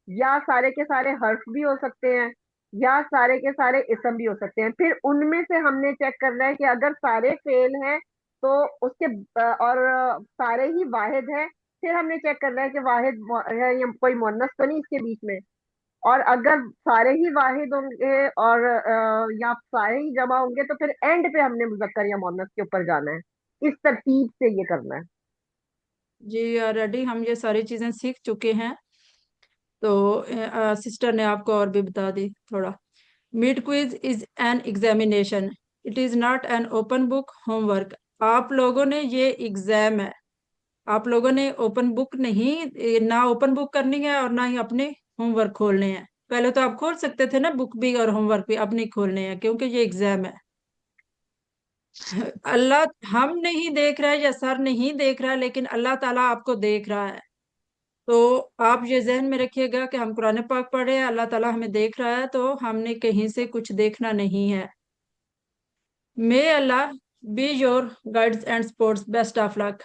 या सारे के सारे हर्फ भी हो सकते हैं, या सारे के सारे इसम भी हो सकते हैं। फिर उनमें से हमने चेक करना है कि अगर सारे फेल हैं तो उसके और सारे ही वाहिद हैं, پھر ہم نے چیک کرنا ہے کہ واحد ہے یا کوئی مؤنث تو نہیں اس کے بیچ میں، اور اگر سارے ہی واحد ہوں گے اور یا سارے ہی جمع ہوں گے تو پھر اینڈ پہ ہم نے مذکر یا مؤنث کے اوپر جانا ہے، اس ترتیب سے یہ کرنا ہے۔ جی آلریڈی ہم یہ ساری چیزیں سیکھ چکے ہیں، تو سسٹر نے آپ کو اور بھی بتا دی تھوڑا۔ Made quiz is an examination, it is not an open book home work. آپ لوگوں نے یہ ایگزام ہے، آپ لوگوں نے اوپن بک نہیں، نہ اوپن بک کرنی ہے اور نہ ہی اپنے ہوم ورک کھولنے ہیں۔ پہلے تو آپ کھول سکتے تھے نا بک بھی اور ہوم ورک بھی، اب نہیں کھولنے ہیں کیونکہ یہ ایگزام ہے۔ اللہ ہم نہیں دیکھ رہے یا سر نہیں دیکھ رہا، لیکن اللہ تعالیٰ آپ کو دیکھ رہا ہے۔ تو آپ یہ ذہن میں رکھیے گا کہ ہم قرآن پاک پڑھے، اللہ تعالیٰ ہمیں دیکھ رہا ہے، تو ہم نے کہیں سے کچھ دیکھنا نہیں ہے۔ May Allah be your guides and supports. Best of luck.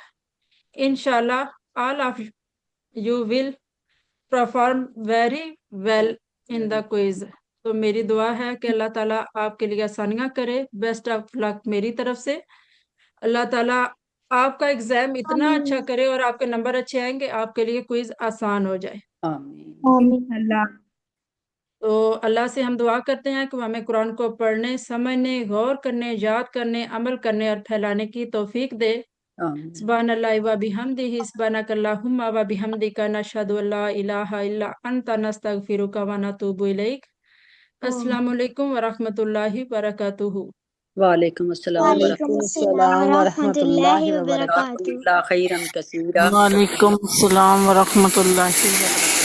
Inshallah, all of you will perform very well in the quiz. تو میری دعا ہے کہ اللہ تعالیٰ آپ کے لیے آسانیاں کرے۔ بیسٹ آف لک میری طرف سے۔ اللہ تعالیٰ آپ کا ایگزام اتنا آمین اچھا کرے اور آپ کے نمبر اچھے آئیں گے، آپ کے لیے کوئز آسان ہو جائے۔ آمین۔ آمین اللہ تو اللہ سے ہم دعا کرتے ہیں کہ وہ ہمیں قرآن کو پڑھنے، سمجھنے، غور کرنے، یاد کرنے، عمل کرنے اور پھیلانے کی توفیق دے۔ آمین۔ سبحان اللہ و بحمدہ، سبحانک اللہم و بحمدک، نشہد ان لا الہ الا انت، نستغفرک و نتوب الیک۔ السلام علیکم ورحمۃ اللہ وبرکاتہ۔ وعلیکم السلام وعلیکم ورحمۃ السلام ورحمۃ اللہ اللہ، وبرکاتہ۔ جزاکم اللہ خیرا کثیرا۔ وعلیکم السلام ورحمۃ اللہ وبرکاتہ۔